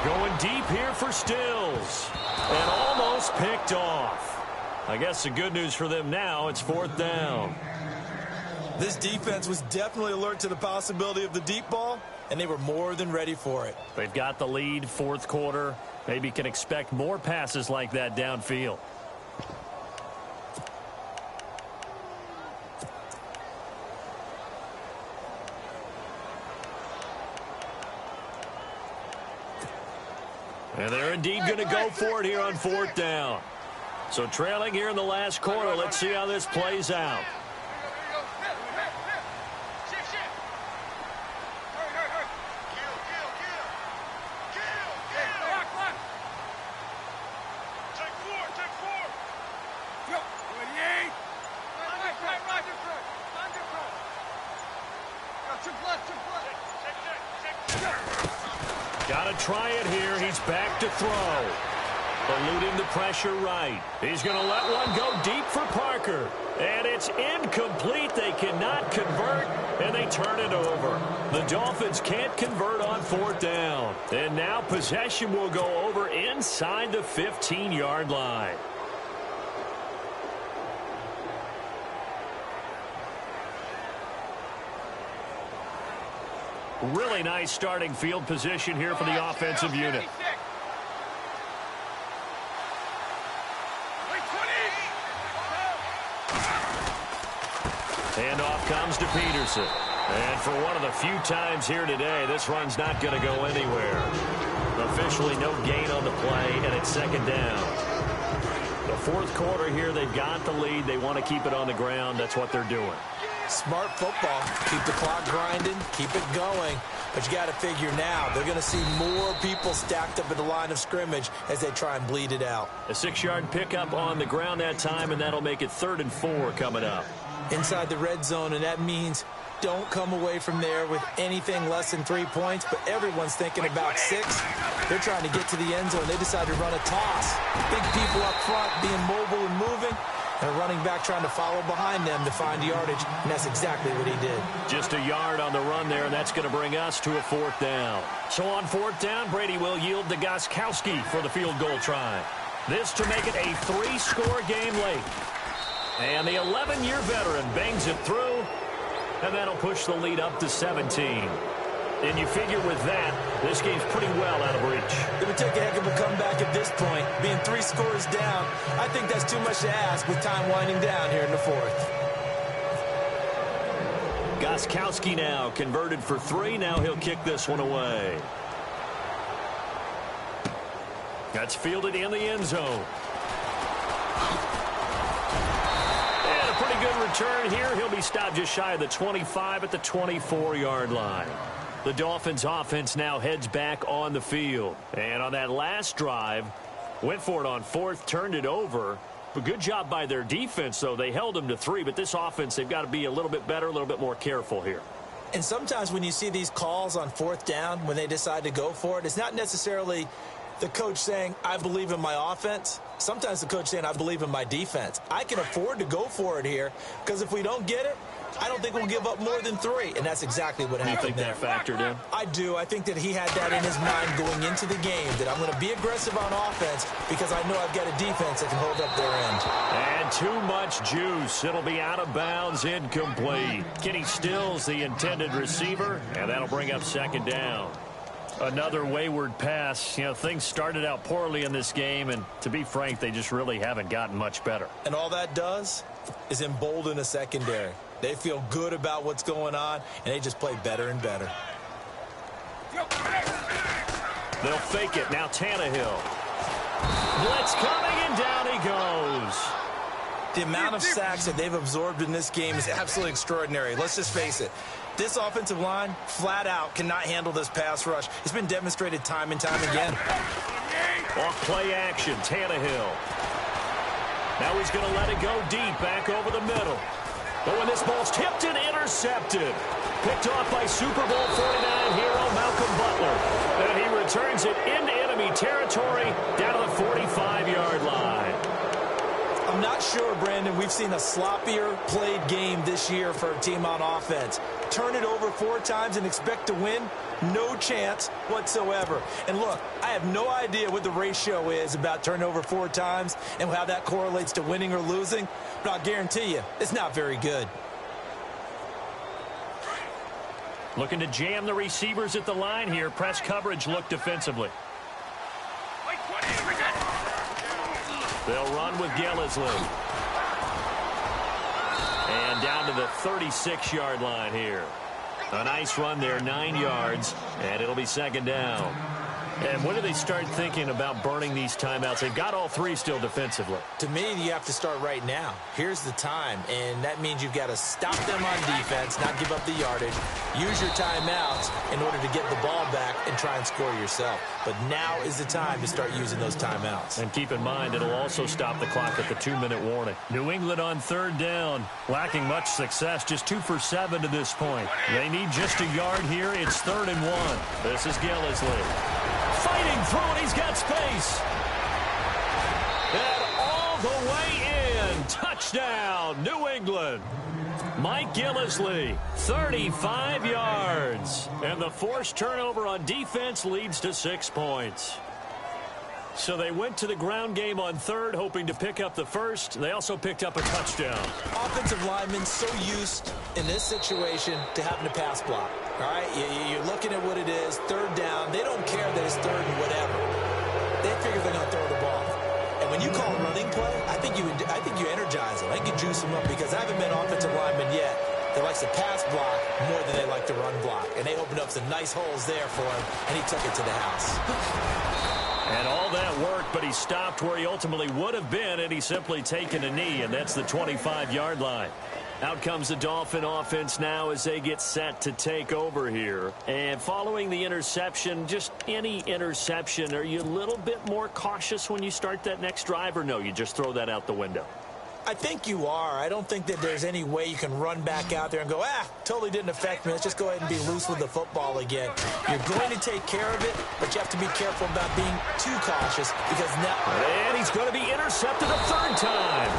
Going deep here for Stills. And almost picked off. I guess the good news for them now, it's 4th down. This defense was definitely alert to the possibility of the deep ball, and they were more than ready for it. They've got the lead, 4th quarter. Maybe can expect more passes like that downfield. And they're indeed going to go for it here on 4th down. So trailing here in the last quarter. Let's see how this plays out. Got to try it here. He's back to throw. Eluding the pressure right. He's going to let one go deep for Parker. And it's incomplete. They cannot convert, and they turn it over. The Dolphins can't convert on 4th down. And now possession will go over inside the 15-yard line. Really nice starting field position here for the offensive unit. Handoff comes to Peterson. And for one of the few times here today, this run's not going to go anywhere. Officially no gain on the play, and it's second down. The fourth quarter here, they've got the lead. They want to keep it on the ground. That's what they're doing. Smart football. Keep the clock grinding. Keep it going. But you got to figure now, they're going to see more people stacked up at the line of scrimmage as they try and bleed it out. A 6-yard pickup on the ground that time, and that'll make it 3rd and 4 coming up. Inside the red zone, and that means don't come away from there with anything less than 3 points, but everyone's thinking about 6. They're trying to get to the end zone. They decide to run a toss. Big people up front being mobile and moving, and a running back trying to follow behind them to find yardage, and that's exactly what he did. Just a yard on the run there, and that's going to bring us to a 4th down. So on 4th down, Brady will yield to Gostkowski for the field goal try. This to make it a 3-score game late. And the 11-year veteran bangs it through, and that'll push the lead up to 17. And you figure with that, this game's pretty well out of reach. It would take a heck of a comeback at this point. Being 3 scores down, I think that's too much to ask with time winding down here in the 4th. Gostkowski now converted for 3. Now he'll kick this one away. That's fielded in the end zone. And a pretty good return here. He'll be stopped just shy of the 25 at the 24-yard line. The Dolphins offense now heads back on the field. And on that last drive, went for it on 4th, turned it over. But good job by their defense, though. They held them to 3, but this offense, they've got to be a little bit better, a little bit more careful here. And sometimes when you see these calls on 4th down, when they decide to go for it, it's not necessarily the coach saying, I believe in my offense. Sometimes the coach saying, I believe in my defense. I can afford to go for it here, because if we don't get it, I don't think we'll give up more than 3, and that's exactly what happened. You think that factored in? I do. I think that he had that in his mind going into the game, that I'm going to be aggressive on offense because I know I've got a defense that can hold up their end. And too much juice. It'll be out of bounds, incomplete. Kenny Stills, the intended receiver, and that'll bring up 2nd down. Another wayward pass. You know, things started out poorly in this game, and to be frank, they just really haven't gotten much better. And all that does is embolden a secondary. They feel good about what's going on, and they just play better and better. They'll fake it. Now Tannehill. Blitz coming, and down he goes. The amount of sacks that they've absorbed in this game is absolutely extraordinary. Let's just face it. This offensive line, flat out, cannot handle this pass rush. It's been demonstrated time and time again. Off play action, Tannehill. Now he's going to let it go deep, back over the middle. But when this ball's tipped and intercepted, picked off by Super Bowl 49 hero Malcolm Butler. And he returns it into enemy territory down to the 45-yard line. I'm not sure, Brandon, we've seen a sloppier played game this year for a team on offense. Turn it over 4 times and expect to win? No chance whatsoever. And look, I have no idea what the ratio is about turnover 4 times and how that correlates to winning or losing, but I'll guarantee you, it's not very good. Looking to jam the receivers at the line here. Press coverage look defensively. They'll run with Gillislee. And down to the 36-yard line here. A nice run there, 9 yards, and it'll be 2nd down. And when do they start thinking about burning these timeouts? They've got all 3 still defensively. To me, you have to start right now. Here's the time, and that means you've got to stop them on defense, not give up the yardage, use your timeouts in order to get the ball back and try and score yourself. But now is the time to start using those timeouts. And keep in mind, it'll also stop the clock at the 2-minute warning. New England on 3rd down, lacking much success, just 2 for 7 to this point. They need just a yard here. It's 3rd and 1. This is Gillislee. Fighting through it, he's got space. And all the way in. Touchdown, New England. Mike Gillislee, 35 yards. And the forced turnover on defense leads to 6 points. So they went to the ground game on 3rd, hoping to pick up the 1st. They also picked up a touchdown. Offensive linemen so used in this situation to having to pass block. All right, you're looking at what it is, 3rd down. They don't care that it's 3rd and whatever. They figure they're going to throw the ball. And when you call a running play, I think you energize them. I think you juice them up because I haven't been offensive lineman yet that likes to pass block more than they like to run block. And they opened up some nice holes there for him, and he took it to the house. And all that work, but he stopped where he ultimately would have been, and he's simply taken a knee, and that's the 25-yard line. Out comes the Dolphin offense now as they get set to take over here. And following the interception, just any interception, are you a little bit more cautious when you start that next drive, or no, you just throw that out the window? I think you are. I don't think that there's any way you can run back out there and go, totally didn't affect me. Let's just go ahead and be loose with the football again. You're going to take care of it, but you have to be careful about being too cautious because now... And he's going to be intercepted a third time.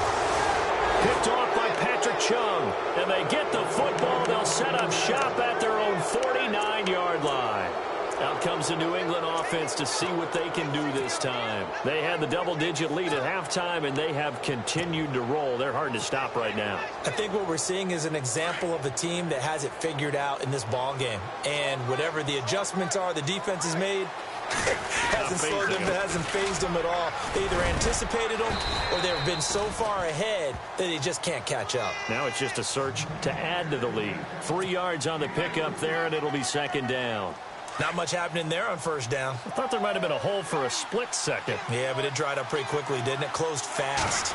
Picked off by Patrick Chung. And they get the football. They'll set up shop at their own 49-yard line. Out comes the New England offense to see what they can do this time. They had the double-digit lead at halftime, and they have continued to roll. They're hard to stop right now. I think what we're seeing is an example of a team that has it figured out in this ball game. And whatever the adjustments are the defense has made, hasn't slowed them, it hasn't phased them at all. They either anticipated them or they've been so far ahead that they just can't catch up. Now it's just a search to add to the lead. 3 yards on the pickup there, and it'll be second down. Not much happening there on first down. I thought there might have been a hole for a split second. Yeah, but it dried up pretty quickly, didn't it? Closed fast.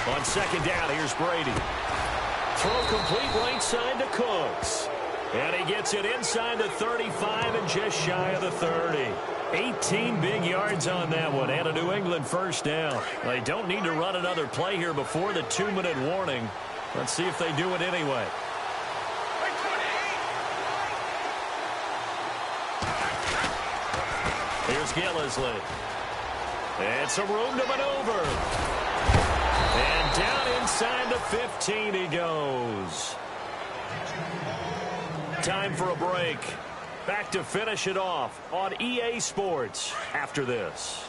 On second down, here's Brady. Throw complete right side to Cooks. And he gets it inside the 35 and just shy of the 30. 18 big yards on that one, and a New England first down. They don't need to run another play here before the 2-minute warning. Let's see if they do it anyway. Here's Gillisley. And some room to maneuver. And down inside the 15 he goes. Time for a break. Back to finish it off on EA Sports after this.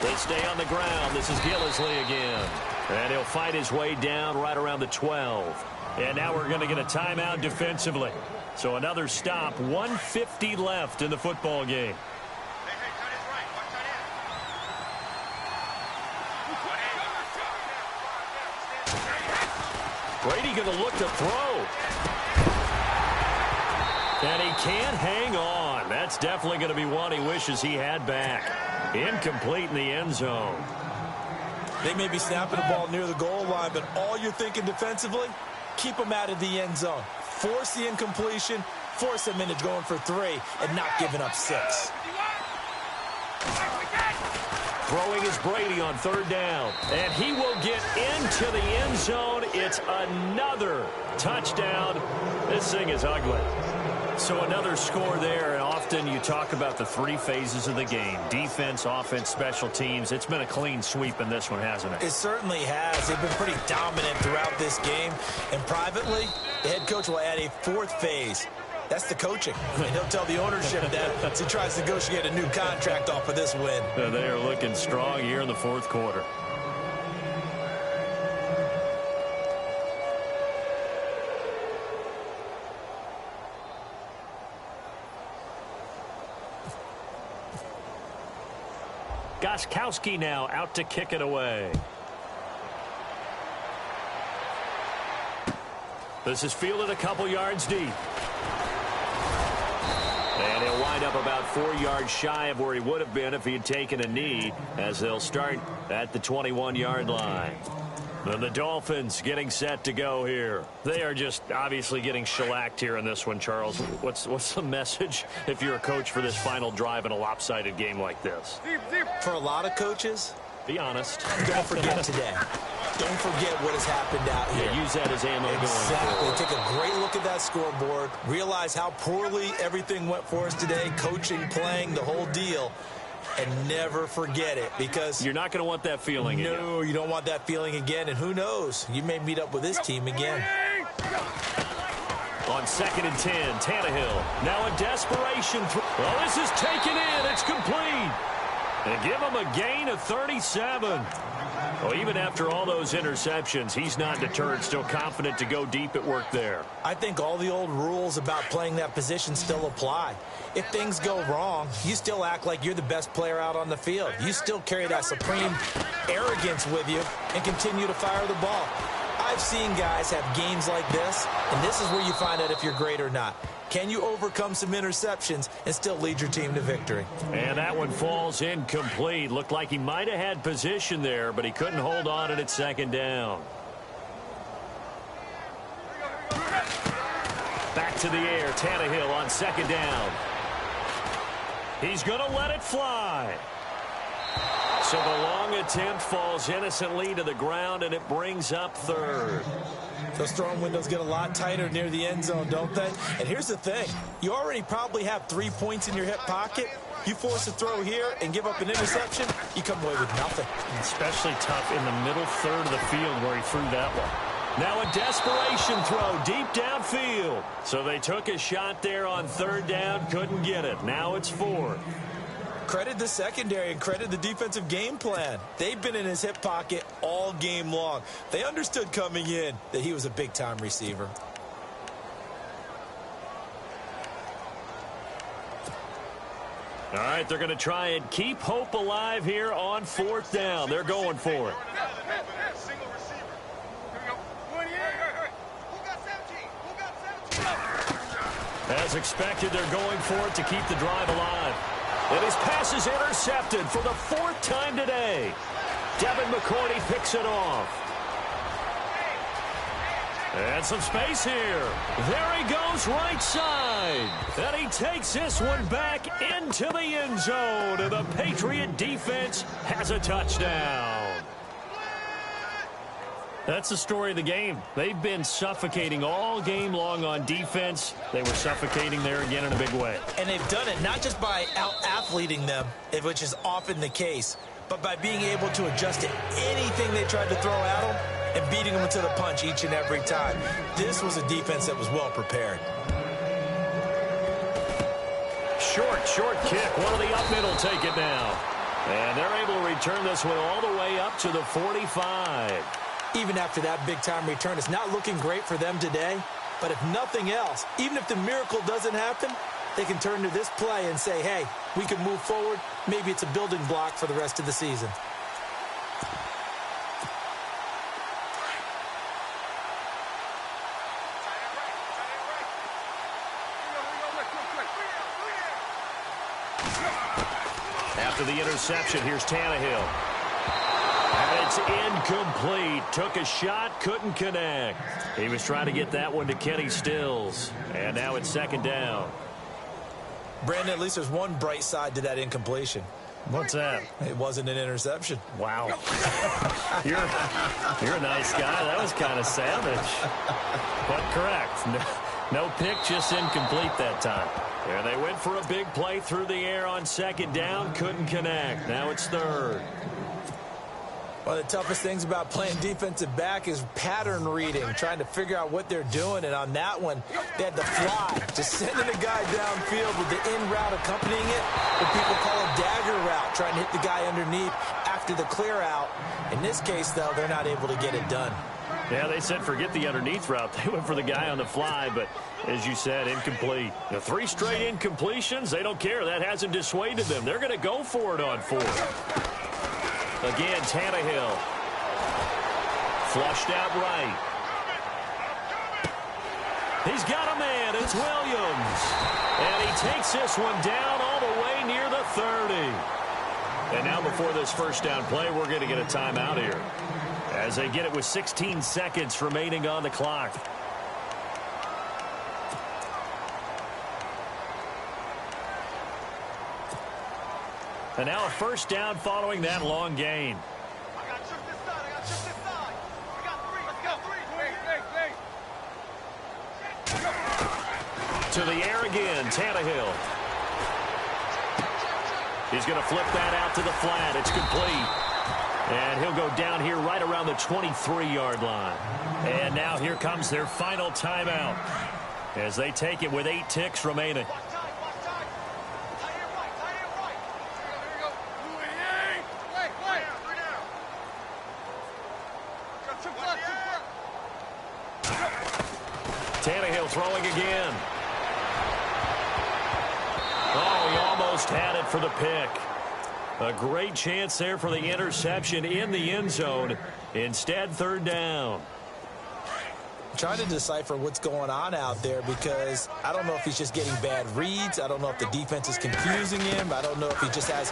They stay on the ground. This is Gillisley again. And he'll fight his way down right around the 12. And now we're going to get a timeout defensively. So another stop. 1:50 left in the football game. Brady going to look to throw. And he can't hang on. That's definitely going to be one he wishes he had back. Incomplete in the end zone. They may be snapping the ball near the goal line, but all you're thinking defensively, keep them out of the end zone. Force the incompletion, force them into going for 3, and not giving up 6. Throwing is Brady on third down. And he will get into the end zone. It's another touchdown. This thing is ugly. So another score there, and often you talk about the 3 phases of the game. Defense, offense, special teams. It's been a clean sweep in this one, hasn't it? It certainly has. They've been pretty dominant throughout this game. And privately, the head coach will add a 4th phase. That's the coaching. And he'll tell the ownership that as he tries to negotiate a new contract off of this win. They are looking strong here in the 4th quarter. Gostkowski now out to kick it away. This is fielded a couple yards deep. And he'll wind up about 4 yards shy of where he would have been if he had taken a knee, as they'll start at the 21-yard line. And the Dolphins getting set to go here. They are just obviously getting shellacked here in this one, Charles. What's the message if you're a coach for this final drive in a lopsided game like this? For a lot of coaches, be honest. Don't forget today. Don't forget what has happened out here. Yeah, use that as ammo going forward. forward. Take a great look at that scoreboard. Realize how poorly everything went for us today. Coaching, playing, the whole deal. And never forget it, because you're not going to want that feeling again. No, you don't want that feeling again. And who knows? You may meet up with this team again. On 2nd and 10, Tannehill. Now a desperation throw. Well, this is taken in. It's complete. And give him a gain of 37. Well, even after all those interceptions, he's not deterred, still confident to go deep at work there. I think all the old rules about playing that position still apply. If things go wrong, you still act like you're the best player out on the field. You still carry that supreme arrogance with you and continue to fire the ball. I've seen guys have games like this, and this is where you find out if you're great or not. Can you overcome some interceptions and still lead your team to victory? And that one falls incomplete. Looked like he might have had position there, but he couldn't hold on at second down. Back to the air, Tannehill on second down. He's going to let it fly. So the long attempt falls innocently to the ground, and it brings up third. Those throwing windows get a lot tighter near the end zone, don't they? And here's the thing. You already probably have 3 points in your hip pocket. You force a throw here and give up an interception, you come away with nothing. Especially tough in the middle third of the field where he threw that one. Now a desperation throw deep downfield. So they took a shot there on third down, couldn't get it. Now it's fourth. Credit the secondary and credit the defensive game plan. They've been in his hip pocket all game long. They understood coming in that he was a big-time receiver. All right, they're going to try and keep hope alive here on fourth down. They're going for it. As expected, they're going for it to keep the drive alive. And his pass is intercepted for the fourth time today. Devin McCourty picks it off. And some space here. There he goes right side. And he takes this one back into the end zone. And the Patriot defense has a touchdown. That's the story of the game. They've been suffocating all game long on defense. They were suffocating there again in a big way. And they've done it not just by out-athleting them, which is often the case, but by being able to adjust to anything they tried to throw at them and beating them to the punch each and every time. This was a defense that was well prepared. Short kick. One of the up middle take it now. And they're able to return this one all the way up to the 45. Even after that big-time return, it's not looking great for them today. But if nothing else, even if the miracle doesn't happen, they can turn to this play and say, hey, we can move forward. Maybe it's a building block for the rest of the season. After the interception, here's Tannehill. And it's incomplete. Took a shot, couldn't connect. He was trying to get that one to Kenny Stills. And now it's second down. Brandon, at least there's one bright side to that incompletion. What's that? It wasn't an interception. Wow. You're a nice guy. That was kind of savage. But correct. No pick, just incomplete that time. And they went for a big play through the air on second down. Couldn't connect. Now it's third. One of the toughest things about playing defensive back is pattern reading, trying to figure out what they're doing. And on that one, they had to fly, just sending a guy downfield with the in route accompanying it, what people call a dagger route, trying to hit the guy underneath after the clear out. In this case, though, they're not able to get it done. Yeah, they said forget the underneath route. They went for the guy on the fly, but as you said, incomplete. The 3 straight incompletions, they don't care. That hasn't dissuaded them. They're going to go for it on fourth. Again, Tannehill. Flushed out right. He's got a man. It's Williams. And he takes this one down all the way near the 30. And now before this first down play, we're going to get a timeout here, as they get it with 16 seconds remaining on the clock. And now a first down following that long gain. I got shook this side. I got shook this side. We got 3. Let's go. 3. To the air again, Tannehill. He's going to flip that out to the flat. It's complete. And he'll go down here right around the 23-yard line. And now here comes their final timeout, as they take it with 8 ticks remaining. Tannehill throwing again. Oh, he almost had it for the pick. A great chance there for the interception in the end zone. Instead, third down. Trying to decipher what's going on out there because I don't know if he's just getting bad reads. I don't know if the defense is confusing him. I don't know if he just has,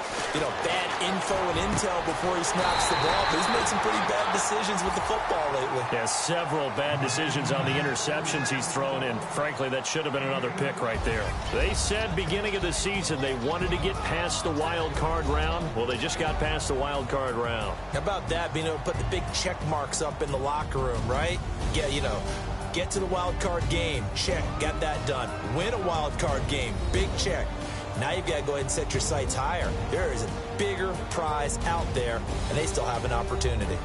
bad info and intel before he snaps the ball. But he's made some pretty bad decisions with the football lately. Yeah, several bad decisions on the interceptions he's thrown, and frankly, that should have been another pick right there. They said beginning of the season they wanted to get past the wild card round. Well, they just got past the wild card round. How about that, being able to put the big check marks up in the locker room, right? Yeah, get to the wild card game. Check. Got that done. Win a wild card game. Big check. Now you've got to go ahead and set your sights higher. There is a bigger prize out there, and they still have an opportunity.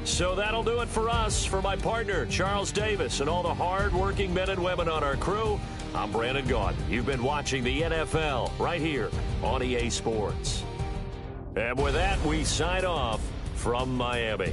So that'll do it for us. For my partner, Charles Davis, and all the hard-working men and women on our crew, I'm Brandon Gaudin. You've been watching the NFL right here on EA Sports. And with that, we sign off from Miami.